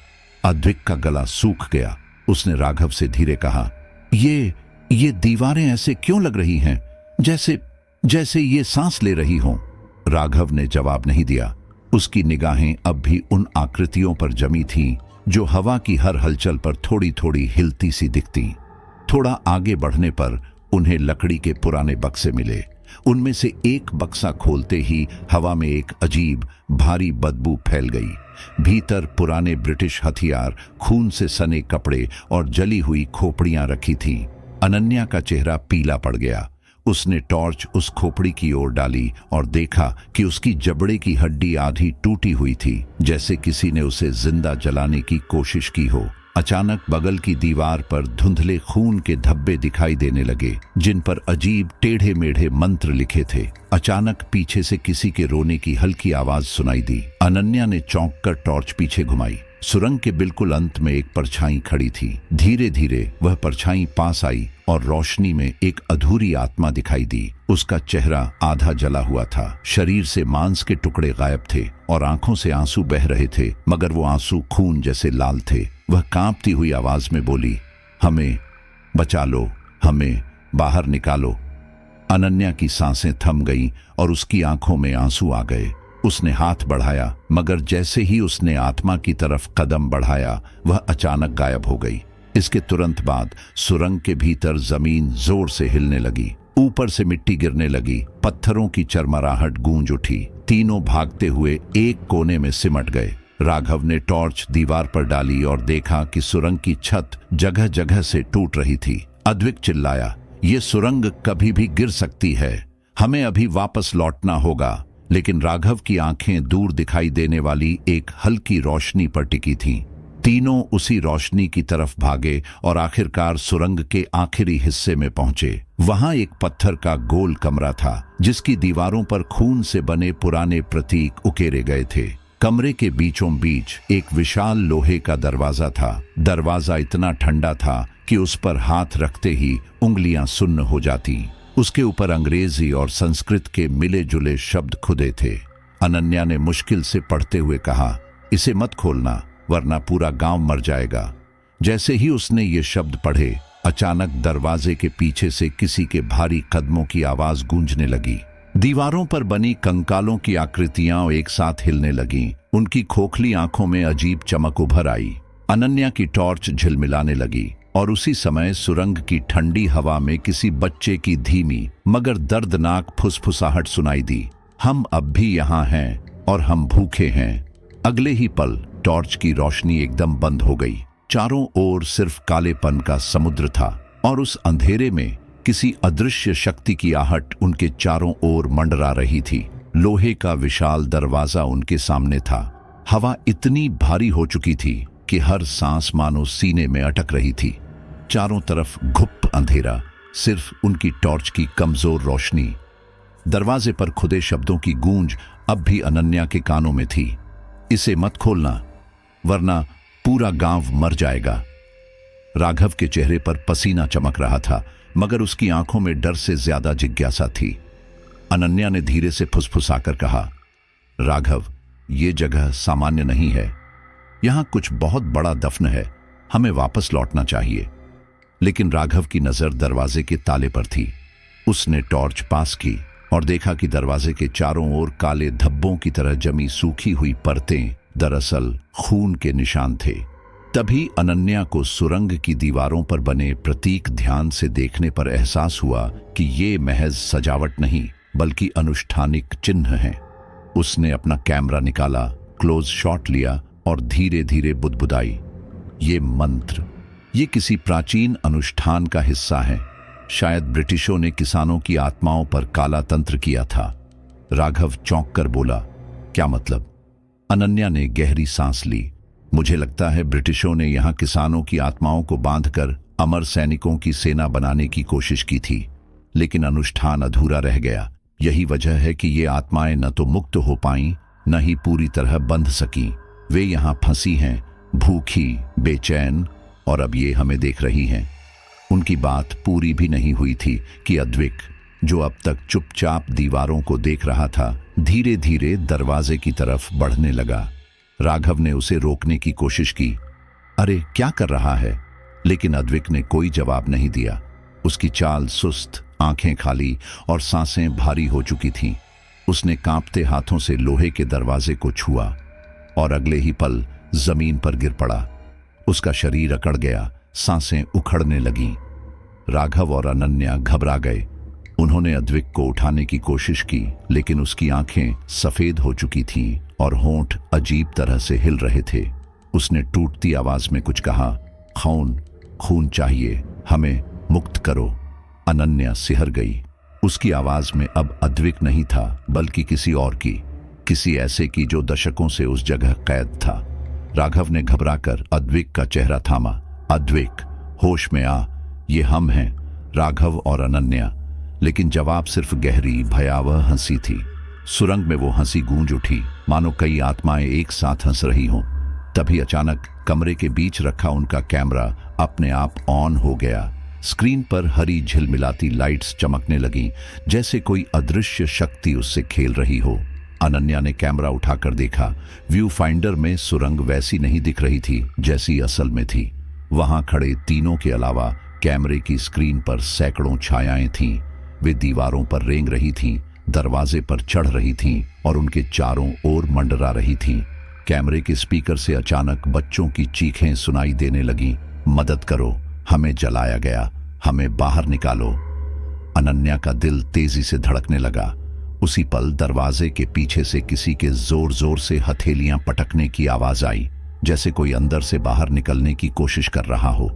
अद्विक का गला सूख गया। उसने राघव से धीरे कहा, ये दीवारें ऐसे क्यों लग रही हैं, जैसे ये सांस ले रही हों। राघव ने जवाब नहीं दिया। उसकी निगाहें अब भी उन आकृतियों पर जमी थीं जो हवा की हर हलचल पर थोड़ी थोड़ी हिलती सी दिखती। थोड़ा आगे बढ़ने पर उन्हें लकड़ी के पुराने बक्से मिले। उनमें से एक बक्सा खोलते ही हवा में एक अजीब भारी बदबू फैल गई। भीतर पुराने ब्रिटिश हथियार, खून से सने कपड़े और जली हुई खोपड़ियां रखी थीं। अनन्या का चेहरा पीला पड़ गया। उसने टॉर्च उस खोपड़ी की ओर डाली और देखा कि उसकी जबड़े की हड्डी आधी टूटी हुई थी, जैसे किसी ने उसे जिंदा जलाने की कोशिश की हो। अचानक बगल की दीवार पर धुंधले खून के धब्बे दिखाई देने लगे, जिन पर अजीब टेढ़े मेढ़े मंत्र लिखे थे। अचानक पीछे से किसी के रोने की हल्की आवाज सुनाई दी। अनन्या ने चौंक कर टॉर्च पीछे घुमाई। सुरंग के बिल्कुल अंत में एक परछाई खड़ी थी। धीरे धीरे वह परछाई पास आई और रोशनी में एक अधूरी आत्मा दिखाई दी। उसका चेहरा आधा जला हुआ था, शरीर से मांस के टुकड़े गायब थे और आंखों से आंसू बह रहे थे, मगर वो आंसू खून जैसे लाल थे। वह कांपती हुई आवाज में बोली, हमें बचा लो, हमें बाहर निकालो। अनन्या की सांसें थम गईं और उसकी आंखों में आंसू आ गए। उसने हाथ बढ़ाया, मगर जैसे ही उसने आत्मा की तरफ कदम बढ़ाया, वह अचानक गायब हो गई। इसके तुरंत बाद सुरंग के भीतर जमीन जोर से हिलने लगी, ऊपर से मिट्टी गिरने लगी, पत्थरों की चरमराहट गूंज उठी। तीनों भागते हुए एक कोने में सिमट गए। राघव ने टॉर्च दीवार पर डाली और देखा कि सुरंग की छत जगह जगह से टूट रही थी। अद्विक चिल्लाया, ये सुरंग कभी भी गिर सकती है, हमें अभी वापस लौटना होगा। लेकिन राघव की आंखें दूर दिखाई देने वाली एक हल्की रोशनी पर टिकी थीं। तीनों उसी रोशनी की तरफ भागे और आखिरकार सुरंग के आखिरी हिस्से में पहुंचे। वहां एक पत्थर का गोल कमरा था, जिसकी दीवारों पर खून से बने पुराने प्रतीक उकेरे गए थे। कमरे के बीचों बीच एक विशाल लोहे का दरवाजा था। दरवाजा इतना ठंडा था कि उस पर हाथ रखते ही उंगलियां सुन्न हो जाती। उसके ऊपर अंग्रेजी और संस्कृत के मिले जुले शब्द खुदे थे। अनन्या ने मुश्किल से पढ़ते हुए कहा, इसे मत खोलना, वरना पूरा गांव मर जाएगा। जैसे ही उसने ये शब्द पढ़े, अचानक दरवाजे के पीछे से किसी के भारी कदमों की आवाज गूंजने लगी। दीवारों पर बनी कंकालों की आकृतियां एक साथ हिलने लगीं। उनकी खोखली आंखों में अजीब चमक उभर आई। अनन्या की टॉर्च झिलमिलाने लगी और उसी समय सुरंग की ठंडी हवा में किसी बच्चे की धीमी मगर दर्दनाक फुसफुसाहट सुनाई दी, हम अब भी यहाँ हैं और हम भूखे हैं। अगले ही पल टॉर्च की रोशनी एकदम बंद हो गई। चारों ओर सिर्फ कालेपन का समुद्र था और उस अंधेरे में किसी अदृश्य शक्ति की आहट उनके चारों ओर मंडरा रही थी। लोहे का विशाल दरवाजा उनके सामने था। हवा इतनी भारी हो चुकी थी कि हर सांस मानो सीने में अटक रही थी। चारों तरफ घुप अंधेरा, सिर्फ उनकी टॉर्च की कमजोर रोशनी। दरवाजे पर खुदे शब्दों की गूंज अब भी अनन्या के कानों में थी, इसे मत खोलना, वरना पूरा गांव मर जाएगा। राघव के चेहरे पर पसीना चमक रहा था, मगर उसकी आंखों में डर से ज्यादा जिज्ञासा थी। अनन्या ने धीरे से फुसफुसाकर कहा, राघव, ये जगह सामान्य नहीं है, यहां कुछ बहुत बड़ा दफन है, हमें वापस लौटना चाहिए। लेकिन राघव की नजर दरवाजे के ताले पर थी। उसने टॉर्च पास की और देखा कि दरवाजे के चारों ओर काले धब्बों की तरह जमी सूखी हुई परतें दरअसल खून के निशान थे। तभी अनन्या को सुरंग की दीवारों पर बने प्रतीक ध्यान से देखने पर एहसास हुआ कि ये महज सजावट नहीं, बल्कि अनुष्ठानिक चिन्ह हैं। उसने अपना कैमरा निकाला, क्लोज शॉट लिया और धीरे धीरे बुदबुदाई, ये मंत्र, ये किसी प्राचीन अनुष्ठान का हिस्सा है। शायद ब्रिटिशों ने किसानों की आत्माओं पर काला तंत्र किया था। राघव चौंक कर बोला, क्या मतलब? अनन्या ने गहरी सांस ली। मुझे लगता है ब्रिटिशों ने यहाँ किसानों की आत्माओं को बांधकर अमर सैनिकों की सेना बनाने की कोशिश की थी, लेकिन अनुष्ठान अधूरा रह गया। यही वजह है कि ये आत्माएं न तो मुक्त हो पाईं, न ही पूरी तरह बंध सकीं। वे यहाँ फंसी हैं, भूखी, बेचैन, और अब ये हमें देख रही हैं। उनकी बात पूरी भी नहीं हुई थी कि अद्विक, जो अब तक चुपचाप दीवारों को देख रहा था, धीरे धीरे दरवाजे की तरफ बढ़ने लगा। राघव ने उसे रोकने की कोशिश की, अरे क्या कर रहा है? लेकिन अद्विक ने कोई जवाब नहीं दिया। उसकी चाल सुस्त, आंखें खाली और सांसें भारी हो चुकी थीं। उसने कांपते हाथों से लोहे के दरवाजे को छुआ और अगले ही पल जमीन पर गिर पड़ा। उसका शरीर अकड़ गया, सांसें उखड़ने लगीं। राघव और अनन्या घबरा गए। उन्होंने अद्विक को उठाने की कोशिश की, लेकिन उसकी आंखें सफेद हो चुकी थीं और होंठ अजीब तरह से हिल रहे थे। उसने टूटती आवाज में कुछ कहा, खून, खून चाहिए, हमें मुक्त करो। अनन्या सिहर गई। उसकी आवाज में अब अद्विक नहीं था, बल्कि किसी और की, किसी ऐसे की जो दशकों से उस जगह कैद था। राघव ने घबराकर अद्विक का चेहरा थामा। अद्विक, होश में आ, ये हम हैं, राघव और अनन्या। लेकिन जवाब सिर्फ गहरी, भयावह हंसी थी। सुरंग में वो हंसी गूंज उठी, मानो कई आत्माएं एक साथ हंस रही हों। तभी अचानक कमरे के बीच रखा उनका कैमरा अपने आप ऑन हो गया। स्क्रीन पर हरी झिलमिलाती लाइट्स चमकने लगीं, जैसे कोई अदृश्य शक्ति उससे खेल रही हो। अनन्या ने कैमरा उठाकर देखा। व्यू फाइंडर में सुरंग वैसी नहीं दिख रही थी जैसी असल में थी। वहां खड़े तीनों के अलावा कैमरे की स्क्रीन पर सैकड़ों छायाएं थीं। वे दीवारों पर रेंग रही थीं, दरवाजे पर चढ़ रही थीं और उनके चारों ओर मंडरा रही थीं। कैमरे के स्पीकर से अचानक बच्चों की चीखें सुनाई देने लगीं। मदद करो, हमें जलाया गया, हमें बाहर निकालो। अनन्या का दिल तेजी से धड़कने लगा। उसी पल दरवाजे के पीछे से किसी के जोर जोर से हथेलियां पटकने की आवाज आई, जैसे कोई अंदर से बाहर निकलने की कोशिश कर रहा हो।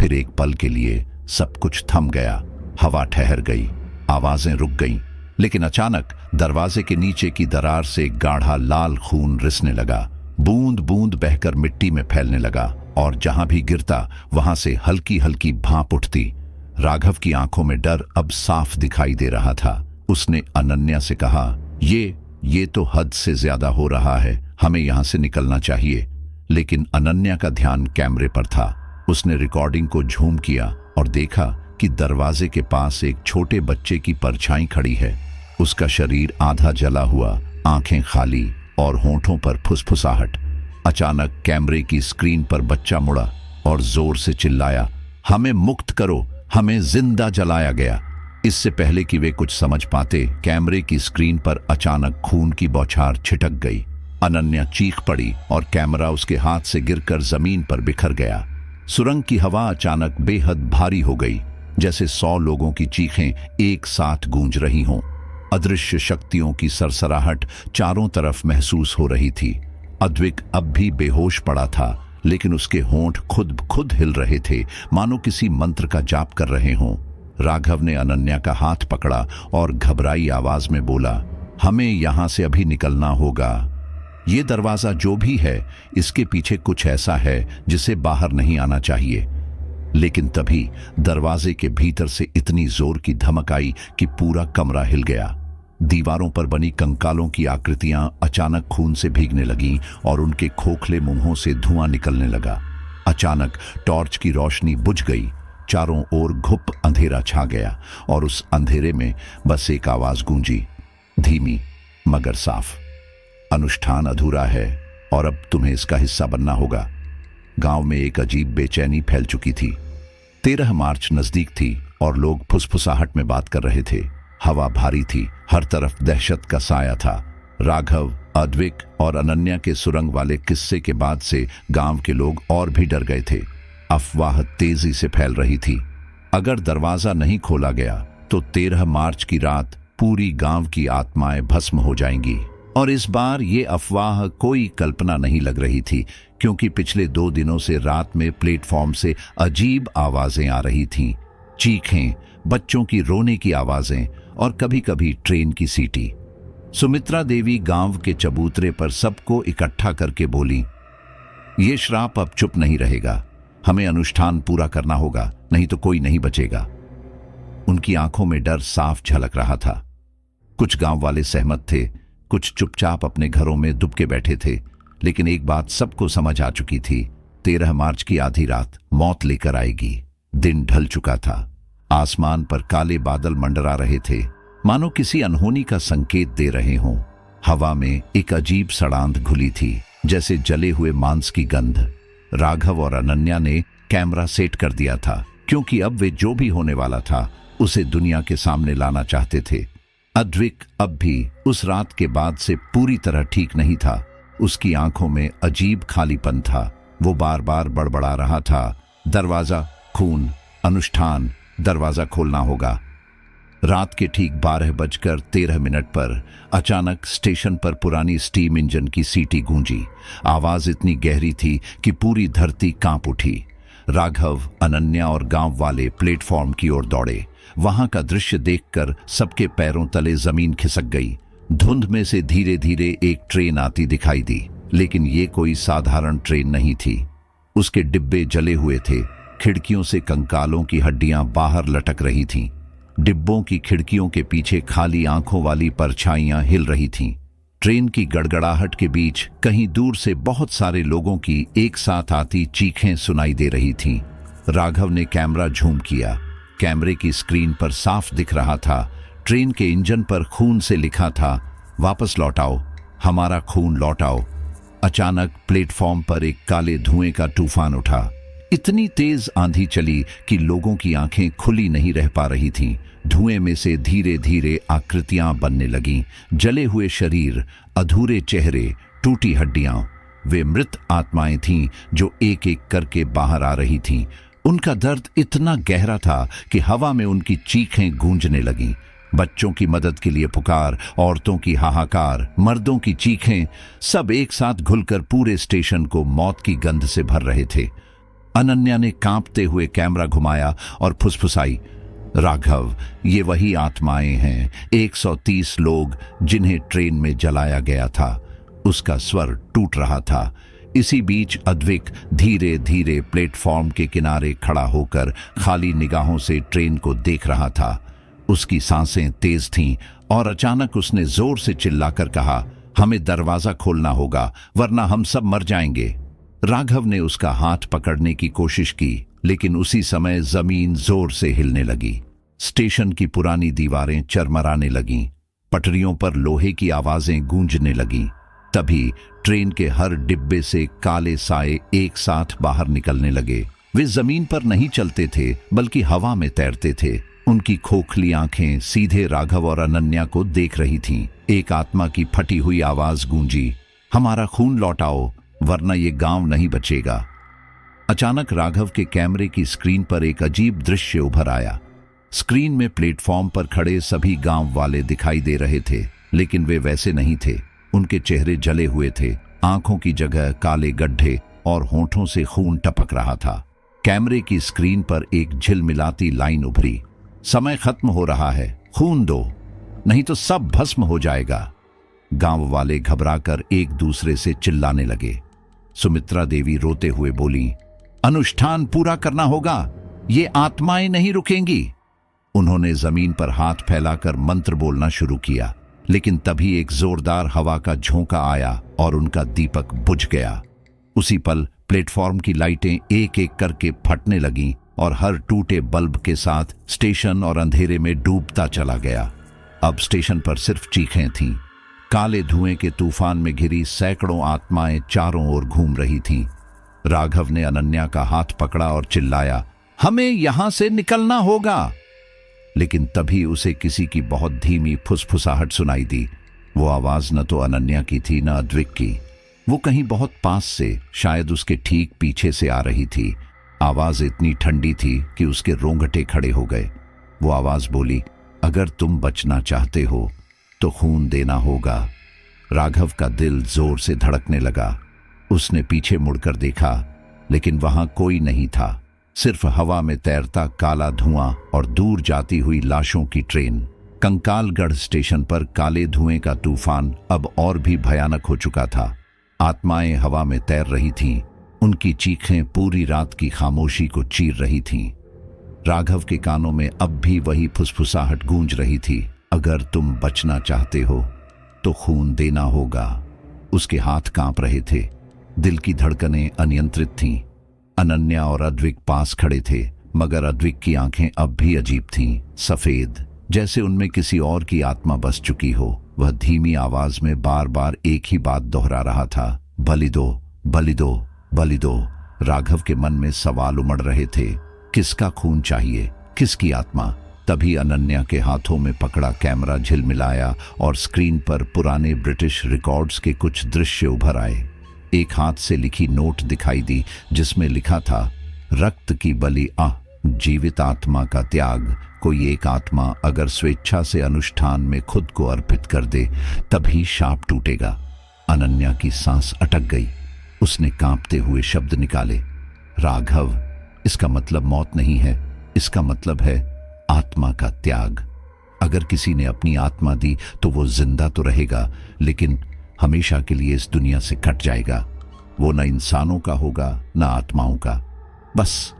फिर एक पल के लिए सब कुछ थम गया। हवा ठहर गई, आवाजें रुक गईं, लेकिन अचानक दरवाजे के नीचे की दरार से गाढ़ा लाल खून रिसने लगा। बूंद बूंद बहकर मिट्टी में फैलने लगा और जहां भी गिरता वहां से हल्की हल्की भाप उठती। राघव की आंखों में डर अब साफ दिखाई दे रहा था। उसने अनन्या से कहा, ये तो हद से ज्यादा हो रहा है, हमें यहां से निकलना चाहिए। लेकिन अनन्या का ध्यान कैमरे पर था। उसने रिकॉर्डिंग को झूम किया और देखा कि दरवाजे के पास एक छोटे बच्चे की परछाई खड़ी है। उसका शरीर आधा जला हुआ, आंखें खाली और होंठों पर फुसफुसाहट। अचानक कैमरे की स्क्रीन पर बच्चा मुड़ा और जोर से चिल्लाया, हमें मुक्त करो, हमें जिंदा जलाया गया। इससे पहले कि वे कुछ समझ पाते, कैमरे की स्क्रीन पर अचानक खून की बौछार छिटक गई। अनन्या चीख पड़ी और कैमरा उसके हाथ से गिरकर जमीन पर बिखर गया। सुरंग की हवा अचानक बेहद भारी हो गई, जैसे 100 लोगों की चीखें एक साथ गूंज रही हों। अदृश्य शक्तियों की सरसराहट चारों तरफ महसूस हो रही थी। अद्विक अब भी बेहोश पड़ा था, लेकिन उसके होंठ खुद हिल रहे थे, मानो किसी मंत्र का जाप कर रहे हों। राघव ने अनन्या का हाथ पकड़ा और घबराई आवाज में बोला, हमें यहां से अभी निकलना होगा। ये दरवाजा जो भी है, इसके पीछे कुछ ऐसा है जिसे बाहर नहीं आना चाहिए। लेकिन तभी दरवाजे के भीतर से इतनी जोर की धमक आई कि पूरा कमरा हिल गया। दीवारों पर बनी कंकालों की आकृतियां अचानक खून से भीगने लगीं और उनके खोखले मुंहों से धुआं निकलने लगा। अचानक टॉर्च की रोशनी बुझ गई। चारों ओर घुप अंधेरा छा गया और उस अंधेरे में बस एक आवाज गूंजी, धीमी मगर साफ, अनुष्ठान अधूरा है और अब तुम्हें इसका हिस्सा बनना होगा। गांव में एक अजीब बेचैनी फैल चुकी थी। 13 मार्च नजदीक थी और लोग फुसफुसाहट में बात कर रहे थे। हवा भारी थी, हर तरफ दहशत का साया था। राघव, अद्विक और अनन्या के सुरंग वाले किस्से के बाद से गांव के लोग और भी डर गए थे। अफवाह तेजी से फैल रही थी। अगर दरवाजा नहीं खोला गया तो 13 मार्च की रात पूरी गांव की आत्माएं भस्म हो जाएंगी। और इस बार ये अफवाह कोई कल्पना नहीं लग रही थी, क्योंकि पिछले 2 दिनों से रात में प्लेटफॉर्म से अजीब आवाजें आ रही थीं, चीखें, बच्चों की रोने की आवाजें और कभी-कभी ट्रेन की सीटी। सुमित्रा देवी गांव के चबूतरे पर सबको इकट्ठा करके बोली, ये श्राप अब चुप नहीं रहेगा, हमें अनुष्ठान पूरा करना होगा, नहीं तो कोई नहीं बचेगा। उनकी आंखों में डर साफ झलक रहा था। कुछ गांव वाले सहमत थे, कुछ चुपचाप अपने घरों में दुबके बैठे थे, लेकिन एक बात सबको समझ आ चुकी थी, 13 मार्च की आधी रात मौत लेकर आएगी। दिन ढल चुका था। आसमान पर काले बादल मंडरा रहे थे, मानो किसी अनहोनी का संकेत दे रहे हों। हवा में एक अजीब सड़ांध घुली थी, जैसे जले हुए मांस की गंध। राघव और अनन्या ने कैमरा सेट कर दिया था, क्योंकि अब वे जो भी होने वाला था उसे दुनिया के सामने लाना चाहते थे। अद्विक अब भी उस रात के बाद से पूरी तरह ठीक नहीं था। उसकी आंखों में अजीब खालीपन था। वो बार बार बड़बड़ा रहा था, दरवाजा, खून, अनुष्ठान, दरवाजा खोलना होगा। रात के ठीक 12:13 पर अचानक स्टेशन पर पुरानी स्टीम इंजन की सीटी गूंजी। आवाज इतनी गहरी थी कि पूरी धरती कांप उठी। राघव, अनन्या और गांव वाले प्लेटफॉर्म की ओर दौड़े। वहां का दृश्य देखकर सबके पैरों तले जमीन खिसक गई। धुंध में से धीरे धीरे एक ट्रेन आती दिखाई दी, लेकिन ये कोई साधारण ट्रेन नहीं थी। उसके डिब्बे जले हुए थे, खिड़कियों से कंकालों की हड्डियां बाहर लटक रही थीं। डिब्बों की खिड़कियों के पीछे खाली आंखों वाली परछाइयां हिल रही थीं। ट्रेन की गड़गड़ाहट के बीच कहीं दूर से बहुत सारे लोगों की एक साथ आती चीखें सुनाई दे रही थीं। राघव ने कैमरा झूम किया। कैमरे की स्क्रीन पर साफ दिख रहा था, ट्रेन के इंजन पर खून से लिखा था, वापस लौटाओ, हमारा खून लौटाओ। अचानक प्लेटफॉर्म पर एक काले धुएं का तूफान उठा। इतनी तेज आंधी चली कि लोगों की आंखें खुली नहीं रह पा रही थीं। धुएं में से धीरे धीरे आकृतियां बनने लगीं, जले हुए शरीर, अधूरे चेहरे, टूटी हड्डियां। वे मृत आत्माएं थीं जो एक एक करके बाहर आ रही थीं। उनका दर्द इतना गहरा था कि हवा में उनकी चीखें गूंजने लगीं। बच्चों की मदद के लिए पुकार, औरतों की हाहाकार, मर्दों की चीखें, सब एक साथ घुलकर पूरे स्टेशन को मौत की गंध से भर रहे थे। अनन्या ने कांपते हुए कैमरा घुमाया और फुसफुसाई, राघव, ये वही आत्माएं हैं, 130 लोग जिन्हें ट्रेन में जलाया गया था। उसका स्वर टूट रहा था। इसी बीच अद्विक धीरे धीरे प्लेटफॉर्म के किनारे खड़ा होकर खाली निगाहों से ट्रेन को देख रहा था। उसकी सांसें तेज थीं और अचानक उसने जोर से चिल्लाकर कहा, हमें दरवाजा खोलना होगा वरना हम सब मर जाएंगे। राघव ने उसका हाथ पकड़ने की कोशिश की, लेकिन उसी समय जमीन जोर से हिलने लगी। स्टेशन की पुरानी दीवारें चरमराने लगीं, पटरियों पर लोहे की आवाजें गूंजने लगीं। तभी ट्रेन के हर डिब्बे से काले साए एक साथ बाहर निकलने लगे। वे जमीन पर नहीं चलते थे बल्कि हवा में तैरते थे। उनकी खोखली आंखें सीधे राघव और अनन्या को देख रही थीं। एक आत्मा की फटी हुई आवाज गूंजी, हमारा खून लौटाओ वरना ये गांव नहीं बचेगा। अचानक राघव के कैमरे की स्क्रीन पर एक अजीब दृश्य उभर आया। स्क्रीन में प्लेटफॉर्म पर खड़े सभी गांव वाले दिखाई दे रहे थे, लेकिन वे वैसे नहीं थे। उनके चेहरे जले हुए थे, आंखों की जगह काले गड्ढे और होंठों से खून टपक रहा था। कैमरे की स्क्रीन पर एक झिलमिलाती लाइन उभरी, समय खत्म हो रहा है, खून दो नहीं तो सब भस्म हो जाएगा। गांव वाले घबराकर एक दूसरे से चिल्लाने लगे। सुमित्रा देवी रोते हुए बोली, अनुष्ठान पूरा करना होगा, ये आत्माएं नहीं रुकेंगी। उन्होंने जमीन पर हाथ फैलाकर मंत्र बोलना शुरू किया, लेकिन तभी एक जोरदार हवा का झोंका आया और उनका दीपक बुझ गया। उसी पल प्लेटफॉर्म की लाइटें एक एक करके फटने लगीं और हर टूटे बल्ब के साथ स्टेशन और अंधेरे में डूबता चला गया। अब स्टेशन पर सिर्फ चीखें थीं। काले धुएं के तूफान में घिरी सैकड़ों आत्माएं चारों ओर घूम रही थीं। राघव ने अनन्या का हाथ पकड़ा और चिल्लाया, हमें यहां से निकलना होगा। लेकिन तभी उसे किसी की बहुत धीमी फुसफुसाहट सुनाई दी। वो आवाज न तो अनन्या की थी न अद्विक की। वो कहीं बहुत पास से, शायद उसके ठीक पीछे से आ रही थी। आवाज इतनी ठंडी थी कि उसके रोंगटे खड़े हो गए। वो आवाज बोली, अगर तुम बचना चाहते हो तो खून देना होगा। राघव का दिल जोर से धड़कने लगा। उसने पीछे मुड़कर देखा, लेकिन वहां कोई नहीं था, सिर्फ हवा में तैरता काला धुआं और दूर जाती हुई लाशों की ट्रेन। कंकालगढ़ स्टेशन पर काले धुएं का तूफान अब और भी भयानक हो चुका था। आत्माएं हवा में तैर रही थीं, उनकी चीखें पूरी रात की खामोशी को चीर रही थीं। राघव के कानों में अब भी वही फुसफुसाहट गूंज रही थी, अगर तुम बचना चाहते हो तो खून देना होगा। उसके हाथ कांप रहे थे, दिल की धड़कनें अनियंत्रित थीं। अनन्या और अद्विक पास खड़े थे, मगर अद्विक की आंखें अब भी अजीब थीं, सफेद, जैसे उनमें किसी और की आत्मा बस चुकी हो। वह धीमी आवाज में बार बार एक ही बात दोहरा रहा था, बलि दो, बलि दो, बलि दो। राघव के मन में सवाल उमड़ रहे थे, किसका खून चाहिए, किसकी आत्मा? तभी अनन्या के हाथों में पकड़ा कैमरा झिलमिलाया और स्क्रीन पर पुराने ब्रिटिश रिकॉर्ड्स के कुछ दृश्य उभर आए। एक हाथ से लिखी नोट दिखाई दी, जिसमें लिखा था, रक्त की बलि जीवित आत्मा का त्याग। कोई एक आत्मा अगर स्वेच्छा से अनुष्ठान में खुद को अर्पित कर दे, तभी शाप टूटेगा। अनन्या की सांस अटक गई। उसने कांपते हुए शब्द निकाले, राघव, इसका मतलब मौत नहीं है, इसका मतलब है आत्मा का त्याग। अगर किसी ने अपनी आत्मा दी तो वो जिंदा तो रहेगा, लेकिन हमेशा के लिए इस दुनिया से कट जाएगा। वो न इंसानों का होगा न आत्माओं का, बस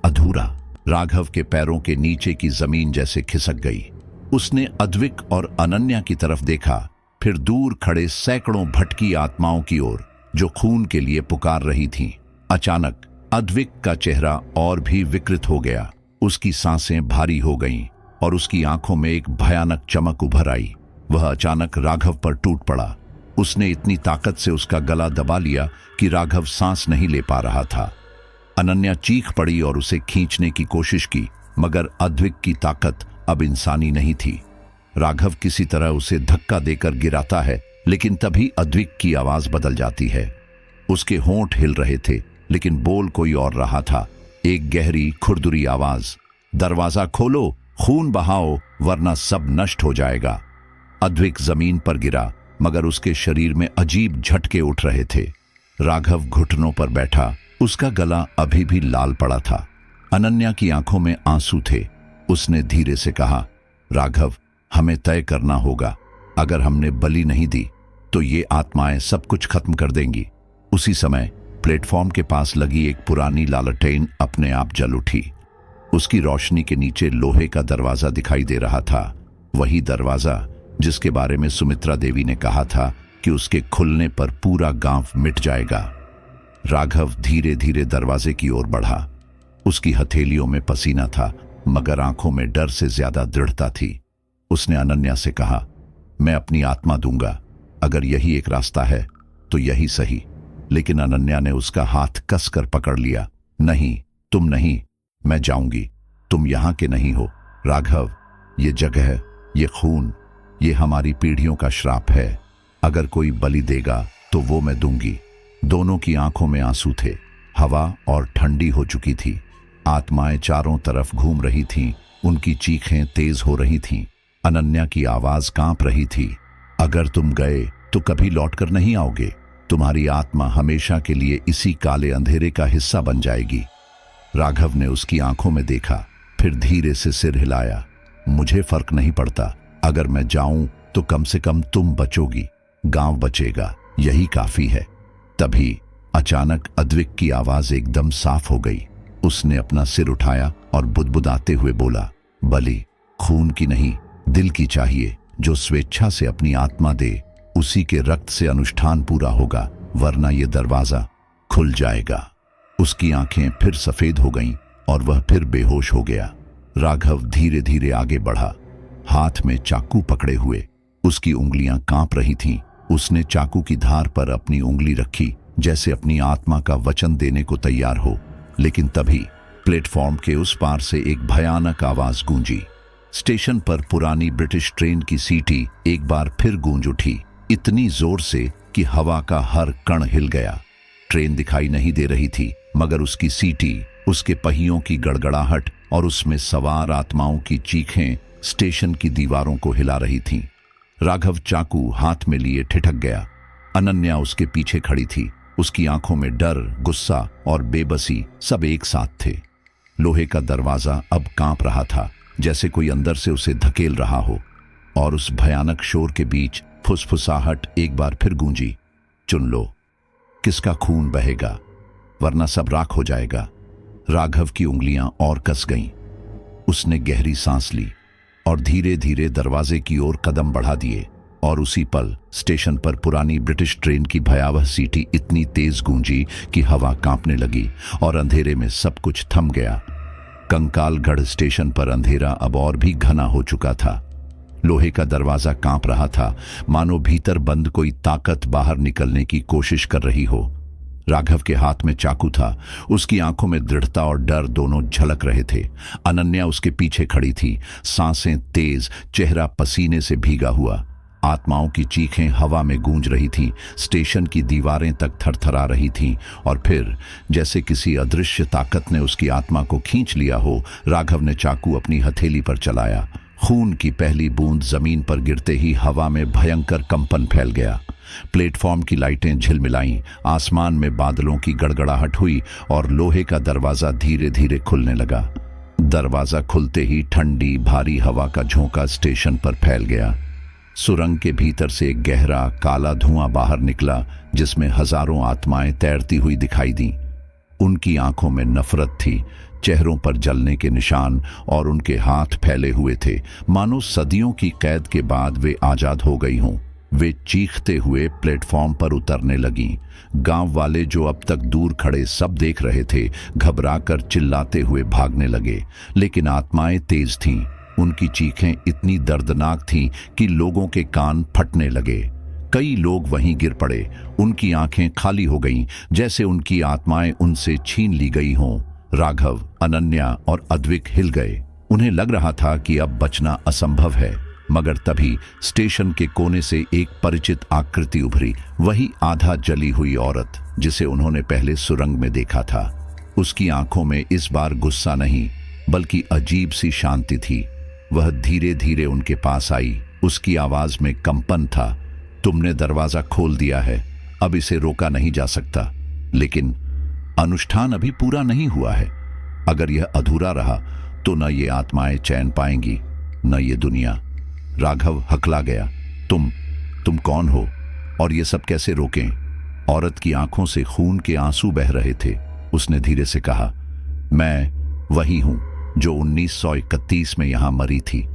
अधूरा। राघव के पैरों के नीचे की जमीन जैसे खिसक गई। उसने अद्विक और अनन्या की तरफ देखा, फिर दूर खड़े सैकड़ों भटकी आत्माओं की ओर जो खून के लिए पुकार रही थीं। अचानक अद्विक का चेहरा और भी विकृत हो गया। उसकी सांसें भारी हो गईं और उसकी आंखों में एक भयानक चमक उभर आई। वह अचानक राघव पर टूट पड़ा। उसने इतनी ताकत से उसका गला दबा लिया कि राघव सांस नहीं ले पा रहा था। अनन्या चीख पड़ी और उसे खींचने की कोशिश की, मगर अद्विक की ताकत अब इंसानी नहीं थी। राघव किसी तरह उसे धक्का देकर गिराता है, लेकिन तभी अद्विक की आवाज बदल जाती है। उसके होंठ हिल रहे थे, लेकिन बोल कोई और रहा था। एक गहरी खुरदुरी आवाज, दरवाजा खोलो, खून बहाओ, वरना सब नष्ट हो जाएगा। अद्विक जमीन पर गिरा, मगर उसके शरीर में अजीब झटके उठ रहे थे। राघव घुटनों पर बैठा, उसका गला अभी भी लाल पड़ा था। अनन्या की आंखों में आंसू थे। उसने धीरे से कहा, राघव, हमें तय करना होगा। अगर हमने बलि नहीं दी तो ये आत्माएं सब कुछ खत्म कर देंगी। उसी समय प्लेटफॉर्म के पास लगी एक पुरानी लालटेन अपने आप जल उठी। उसकी रोशनी के नीचे लोहे का दरवाजा दिखाई दे रहा था, वही दरवाजा जिसके बारे में सुमित्रा देवी ने कहा था कि उसके खुलने पर पूरा गांव मिट जाएगा। राघव धीरे धीरे दरवाजे की ओर बढ़ा। उसकी हथेलियों में पसीना था, मगर आंखों में डर से ज्यादा दृढ़ता थी। उसने अनन्या से कहा, मैं अपनी आत्मा दूंगा, अगर यही एक रास्ता है तो यही सही। लेकिन अनन्या ने उसका हाथ कसकर पकड़ लिया। नहीं, तुम नहीं, मैं जाऊंगी। तुम यहां के नहीं हो राघव। ये जगह, ये खून, ये हमारी पीढ़ियों का श्राप है। अगर कोई बलि देगा तो वो मैं दूंगी। दोनों की आंखों में आंसू थे। हवा और ठंडी हो चुकी थी। आत्माएं चारों तरफ घूम रही थीं। उनकी चीखें तेज हो रही थीं। अनन्या की आवाज कांप रही थी, अगर तुम गए तो कभी लौटकर नहीं आओगे। तुम्हारी आत्मा हमेशा के लिए इसी काले अंधेरे का हिस्सा बन जाएगी। राघव ने उसकी आंखों में देखा, फिर धीरे से सिर हिलाया। मुझे फर्क नहीं पड़ता, अगर मैं जाऊं तो कम से कम तुम बचोगी, गांव बचेगा, यही काफी है। तभी अचानक अद्विक की आवाज एकदम साफ हो गई। उसने अपना सिर उठाया और बुदबुदाते हुए बोला, बलि खून की नहीं, दिल की चाहिए। जो स्वेच्छा से अपनी आत्मा दे, उसी के रक्त से अनुष्ठान पूरा होगा, वरना यह दरवाजा खुल जाएगा। उसकी आंखें फिर सफेद हो गईं और वह फिर बेहोश हो गया। राघव धीरे धीरे आगे बढ़ा, हाथ में चाकू पकड़े हुए। उसकी उंगलियां कांप रही थीं। उसने चाकू की धार पर अपनी उंगली रखी, जैसे अपनी आत्मा का वचन देने को तैयार हो। लेकिन तभी प्लेटफॉर्म के उस पार से एक भयानक आवाज गूंजी। स्टेशन पर पुरानी ब्रिटिश ट्रेन की सीटी एक बार फिर गूंज उठी, इतनी जोर से कि हवा का हर कण हिल गया। ट्रेन दिखाई नहीं दे रही थी, मगर उसकी सीटी, उसके पहियों की गड़गड़ाहट और उसमें सवार आत्माओं की चीखें स्टेशन की दीवारों को हिला रही थीं। राघव चाकू हाथ में लिए ठिठक गया। अनन्या उसके पीछे खड़ी थी। उसकी आंखों में डर, गुस्सा और बेबसी सब एक साथ थे। लोहे का दरवाजा अब कांप रहा था, जैसे कोई अंदर से उसे धकेल रहा हो। और उस भयानक शोर के बीच फुसफुसाहट एक बार फिर गूंजी, चुन लो, किसका खून बहेगा, वरना सब राख हो जाएगा। राघव की उंगलियां और कस गईं। उसने गहरी सांस ली और धीरे धीरे दरवाजे की ओर कदम बढ़ा दिए। और उसी पल स्टेशन पर पुरानी ब्रिटिश ट्रेन की भयावह सीटी इतनी तेज गूंजी कि हवा कांपने लगी और अंधेरे में सब कुछ थम गया। कंकालगढ़ स्टेशन पर अंधेरा अब और भी घना हो चुका था। लोहे का दरवाजा कांप रहा था, मानो भीतर बंद कोई ताकत बाहर निकलने की कोशिश कर रही हो। राघव के हाथ में चाकू था। उसकी आंखों में दृढ़ता और डर दोनों झलक रहे थे। अनन्या उसके पीछे खड़ी थी, सांसें तेज, चेहरा पसीने से भीगा हुआ। आत्माओं की चीखें हवा में गूंज रही थीं। स्टेशन की दीवारें तक थरथरा रही थीं। और फिर जैसे किसी अदृश्य ताकत ने उसकी आत्मा को खींच लिया हो, राघव ने चाकू अपनी हथेली पर चलाया। खून की पहली बूंद जमीन पर गिरते ही हवा में भयंकर कंपन फैल गया। प्लेटफॉर्म की लाइटें झिलमिलाईं, आसमान में बादलों की गड़गड़ाहट हुई और लोहे का दरवाजा धीरे धीरे खुलने लगा। दरवाजा खुलते ही ठंडी भारी हवा का झोंका स्टेशन पर फैल गया। सुरंग के भीतर से एक गहरा काला धुआं बाहर निकला, जिसमें हजारों आत्माएं तैरती हुई दिखाई दीं। उनकी आंखों में नफरत थी, चेहरों पर जलने के निशान और उनके हाथ फैले हुए थे, मानो सदियों की कैद के बाद वे आजाद हो गई हों। वे चीखते हुए प्लेटफॉर्म पर उतरने लगीं। गांव वाले जो अब तक दूर खड़े सब देख रहे थे, घबराकर चिल्लाते हुए भागने लगे। लेकिन आत्माएं तेज थीं। उनकी चीखें इतनी दर्दनाक थीं कि लोगों के कान फटने लगे। कई लोग वहीं गिर पड़े। उनकी आंखें खाली हो गईं, जैसे उनकी आत्माएं उनसे छीन ली गई हों। राघव, अनन्या और अद्विक हिल गए। उन्हें लग रहा था कि अब बचना असंभव है। मगर तभी स्टेशन के कोने से एक परिचित आकृति उभरी, वही आधा जली हुई औरत जिसे उन्होंने पहले सुरंग में देखा था। उसकी आंखों में इस बार गुस्सा नहीं, बल्कि अजीब सी शांति थी। वह धीरे धीरे उनके पास आई। उसकी आवाज में कंपन था। तुमने दरवाजा खोल दिया है, अब इसे रोका नहीं जा सकता। लेकिन अनुष्ठान अभी पूरा नहीं हुआ है। अगर यह अधूरा रहा तो न ये आत्माएं चैन पाएंगी, न ये दुनिया। राघव हकला गया। तुम कौन हो और ये सब कैसे रोकें? औरत की आंखों से खून के आंसू बह रहे थे। उसने धीरे से कहा, मैं वही हूं जो 1931 में यहां मरी थी।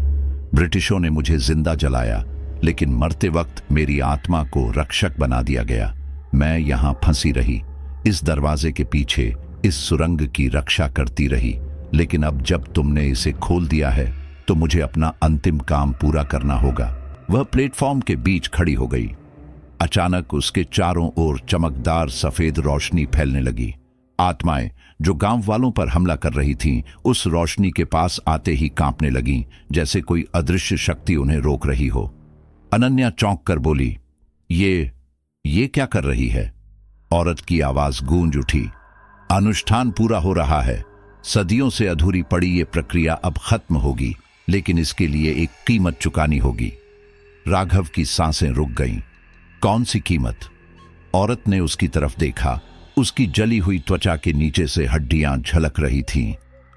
ब्रिटिशों ने मुझे जिंदा जलाया, लेकिन मरते वक्त मेरी आत्मा को रक्षक बना दिया गया। मैं यहां फंसी रही, इस दरवाजे के पीछे, इस सुरंग की रक्षा करती रही। लेकिन अब जब तुमने इसे खोल दिया है तो मुझे अपना अंतिम काम पूरा करना होगा। वह प्लेटफॉर्म के बीच खड़ी हो गई। अचानक उसके चारों ओर चमकदार सफेद रोशनी फैलने लगी। आत्माएं जो गांव वालों पर हमला कर रही थीं, उस रोशनी के पास आते ही कांपने लगीं, जैसे कोई अदृश्य शक्ति उन्हें रोक रही हो। अनन्या चौंक कर बोली, ये क्या कर रही है? औरत की आवाज गूंज उठी, अनुष्ठान पूरा हो रहा है। सदियों से अधूरी पड़ी ये प्रक्रिया अब खत्म होगी, लेकिन इसके लिए एक कीमत चुकानी होगी। राघव की सांसें रुक गईं। कौन सी कीमत? औरत ने उसकी तरफ देखा। उसकी जली हुई त्वचा के नीचे से हड्डियां झलक रही थीं।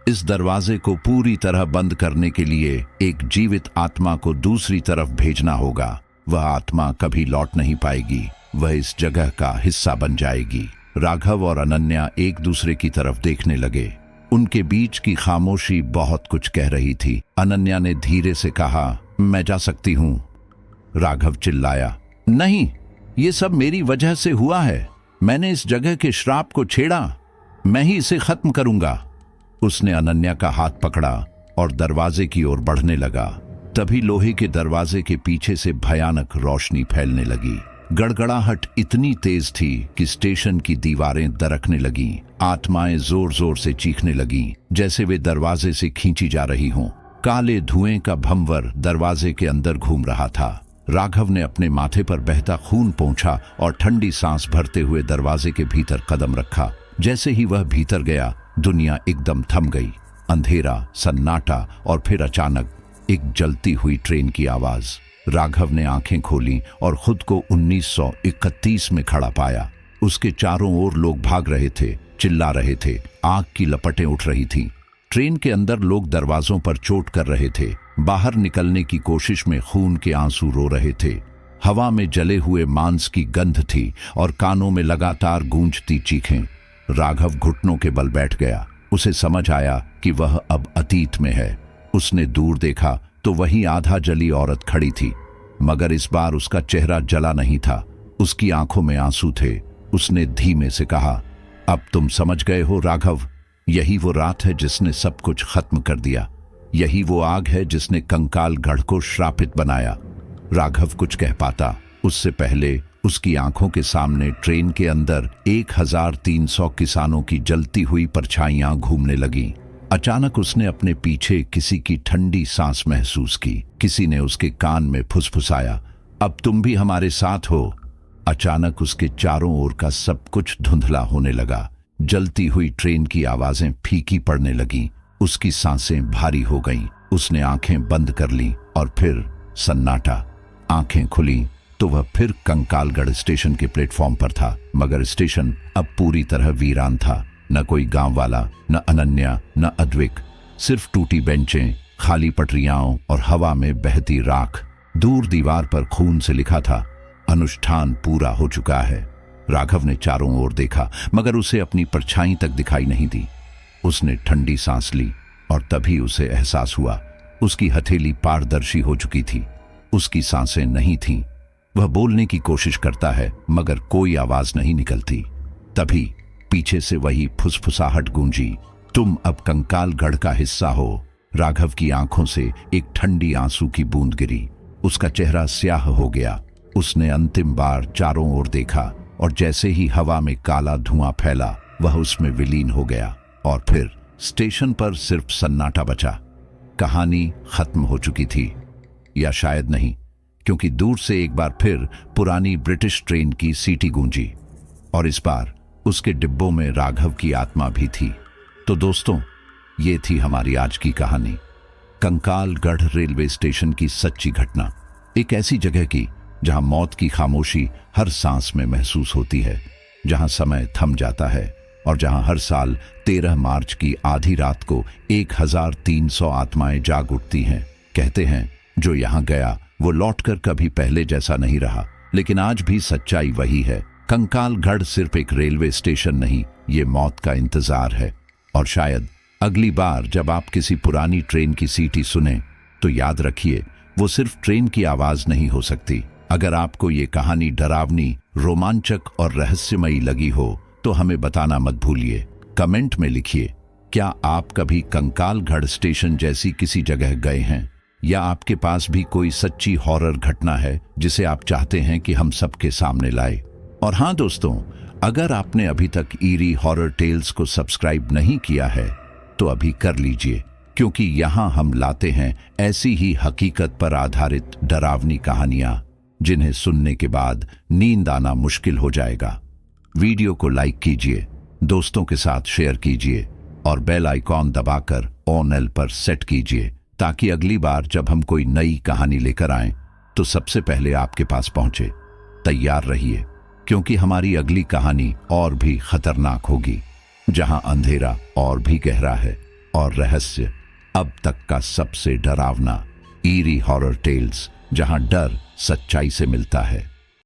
इस दरवाजे को पूरी तरह बंद करने के लिए एक जीवित आत्मा को दूसरी तरफ भेजना होगा। वह आत्मा कभी लौट नहीं पाएगी, वह इस जगह का हिस्सा बन जाएगी। राघव और अनन्या एक दूसरे की तरफ देखने लगे। उनके बीच की खामोशी बहुत कुछ कह रही थी। अनन्या ने धीरे से कहा, मैं जा सकती हूं। राघव चिल्लाया, नहीं, ये सब मेरी वजह से हुआ है। मैंने इस जगह के श्राप को छेड़ा, मैं ही इसे खत्म करूंगा। उसने अनन्या का हाथ पकड़ा और दरवाजे की ओर बढ़ने लगा। तभी लोहे के दरवाजे के पीछे से भयानक रोशनी फैलने लगी। गड़गड़ाहट इतनी तेज थी कि स्टेशन की दीवारें दरकने लगीं। आत्माएं जोर जोर से चीखने लगीं, जैसे वे दरवाजे से खींची जा रही हों। काले धुएं का भंवर दरवाजे के अंदर घूम रहा था। राघव ने अपने माथे पर बहता खून पोंछा और ठंडी सांस भरते हुए दरवाजे के भीतर कदम रखा। जैसे ही वह भीतर गया, दुनिया एकदम थम गई। अंधेरा, सन्नाटा और फिर अचानक एक जलती हुई ट्रेन की आवाज। राघव ने आंखें खोली और खुद को 1931 में खड़ा पाया। उसके चारों ओर लोग भाग रहे थे, चिल्ला रहे थे, आग की लपटें उठ रही थीं। ट्रेन के अंदर लोग दरवाजों पर चोट कर रहे थे, बाहर निकलने की कोशिश में खून के आंसू रो रहे थे। हवा में जले हुए मांस की गंध थी और कानों में लगातार गूंजती चीखें। राघव घुटनों के बल बैठ गया। उसे समझ आया कि वह अब अतीत में है। उसने दूर देखा तो वही आधा जली औरत खड़ी थी, मगर इस बार उसका चेहरा जला नहीं था, उसकी आंखों में आंसू थे। उसने धीमे से कहा, अब तुम समझ गए हो राघव, यही वो रात है जिसने सब कुछ खत्म कर दिया। यही वो आग है जिसने कंकाल गढ़ को श्रापित बनाया। राघव कुछ कह पाता, उससे पहले उसकी आंखों के सामने ट्रेन के अंदर 1300 किसानों की जलती हुई परछाइयां घूमने लगीं। अचानक उसने अपने पीछे किसी की ठंडी सांस महसूस की। किसी ने उसके कान में फुसफुसाया, अब तुम भी हमारे साथ हो। अचानक उसके चारों ओर का सब कुछ धुंधला होने लगा। जलती हुई ट्रेन की आवाजें फीकी पड़ने लगीं। उसकी सांसें भारी हो गईं। उसने आंखें बंद कर लीं और फिर सन्नाटा। आंखें खुली तो वह फिर कंकालगढ़ स्टेशन के प्लेटफॉर्म पर था, मगर स्टेशन अब पूरी तरह वीरान था। न कोई गांव वाला, न अनन्या, न अद्विक, सिर्फ टूटी बेंचें, खाली पटरियां और हवा में बहती राख। दूर दीवार पर खून से लिखा था, अनुष्ठान पूरा हो चुका है। राघव ने चारों ओर देखा, मगर उसे अपनी परछाई तक दिखाई नहीं दी। उसने ठंडी सांस ली और तभी उसे एहसास हुआ, उसकी हथेली पारदर्शी हो चुकी थी। उसकी सांसें नहीं थीं। वह बोलने की कोशिश करता है मगर कोई आवाज नहीं निकलती। तभी पीछे से वही फुसफुसाहट गूंजी, तुम अब कंकालगढ़ का हिस्सा हो। राघव की आंखों से एक ठंडी आंसू की बूंद गिरी। उसका चेहरा स्याह हो गया। उसने अंतिम बार चारों ओर देखा और जैसे ही हवा में काला धुआं फैला वह उसमें विलीन हो गया। और फिर स्टेशन पर सिर्फ सन्नाटा बचा। कहानी खत्म हो चुकी थी, या शायद नहीं, क्योंकि दूर से एक बार फिर पुरानी ब्रिटिश ट्रेन की सीटी गूंजी और इस बार उसके डिब्बों में राघव की आत्मा भी थी। तो दोस्तों, ये थी हमारी आज की कहानी, कंकालगढ़ रेलवे स्टेशन की सच्ची घटना। एक ऐसी जगह की जहां मौत की खामोशी हर सांस में महसूस होती है, जहां समय थम जाता है और जहां हर साल 13 मार्च की आधी रात को 1300 आत्माएं जाग उठती हैं। कहते हैं जो यहां गया वो लौटकर कभी पहले जैसा नहीं रहा। लेकिन आज भी सच्चाई वही है, कंकालगढ़ सिर्फ एक रेलवे स्टेशन नहीं, ये मौत का इंतजार है। और शायद अगली बार जब आप किसी पुरानी ट्रेन की सीटी सुने तो याद रखिए, वो सिर्फ ट्रेन की आवाज नहीं हो सकती। अगर आपको ये कहानी डरावनी, रोमांचक और रहस्यमयी लगी हो तो हमें बताना मत भूलिए। कमेंट में लिखिए, क्या आप कभी कंकालगढ़ स्टेशन जैसी किसी जगह गए हैं, या आपके पास भी कोई सच्ची हॉरर घटना है जिसे आप चाहते हैं कि हम सबके सामने लाए। और हाँ दोस्तों, अगर आपने अभी तक ईरी हॉरर टेल्स को सब्सक्राइब नहीं किया है तो अभी कर लीजिए, क्योंकि यहाँ हम लाते हैं ऐसी ही हकीकत पर आधारित डरावनी कहानियां जिन्हें सुनने के बाद नींद आना मुश्किल हो जाएगा। वीडियो को लाइक कीजिए, दोस्तों के साथ शेयर कीजिए और बेल आइकॉन दबाकर ऑन एल पर सेट कीजिए, ताकि अगली बार जब हम कोई नई कहानी लेकर आएं तो सबसे पहले आपके पास पहुंचे। तैयार रहिए, क्योंकि हमारी अगली कहानी और भी खतरनाक होगी, जहां अंधेरा और भी गहरा है और रहस्य अब तक का सबसे डरावना। ईरी हॉरर टेल्स, जहां डर सच्चाई से मिलता है।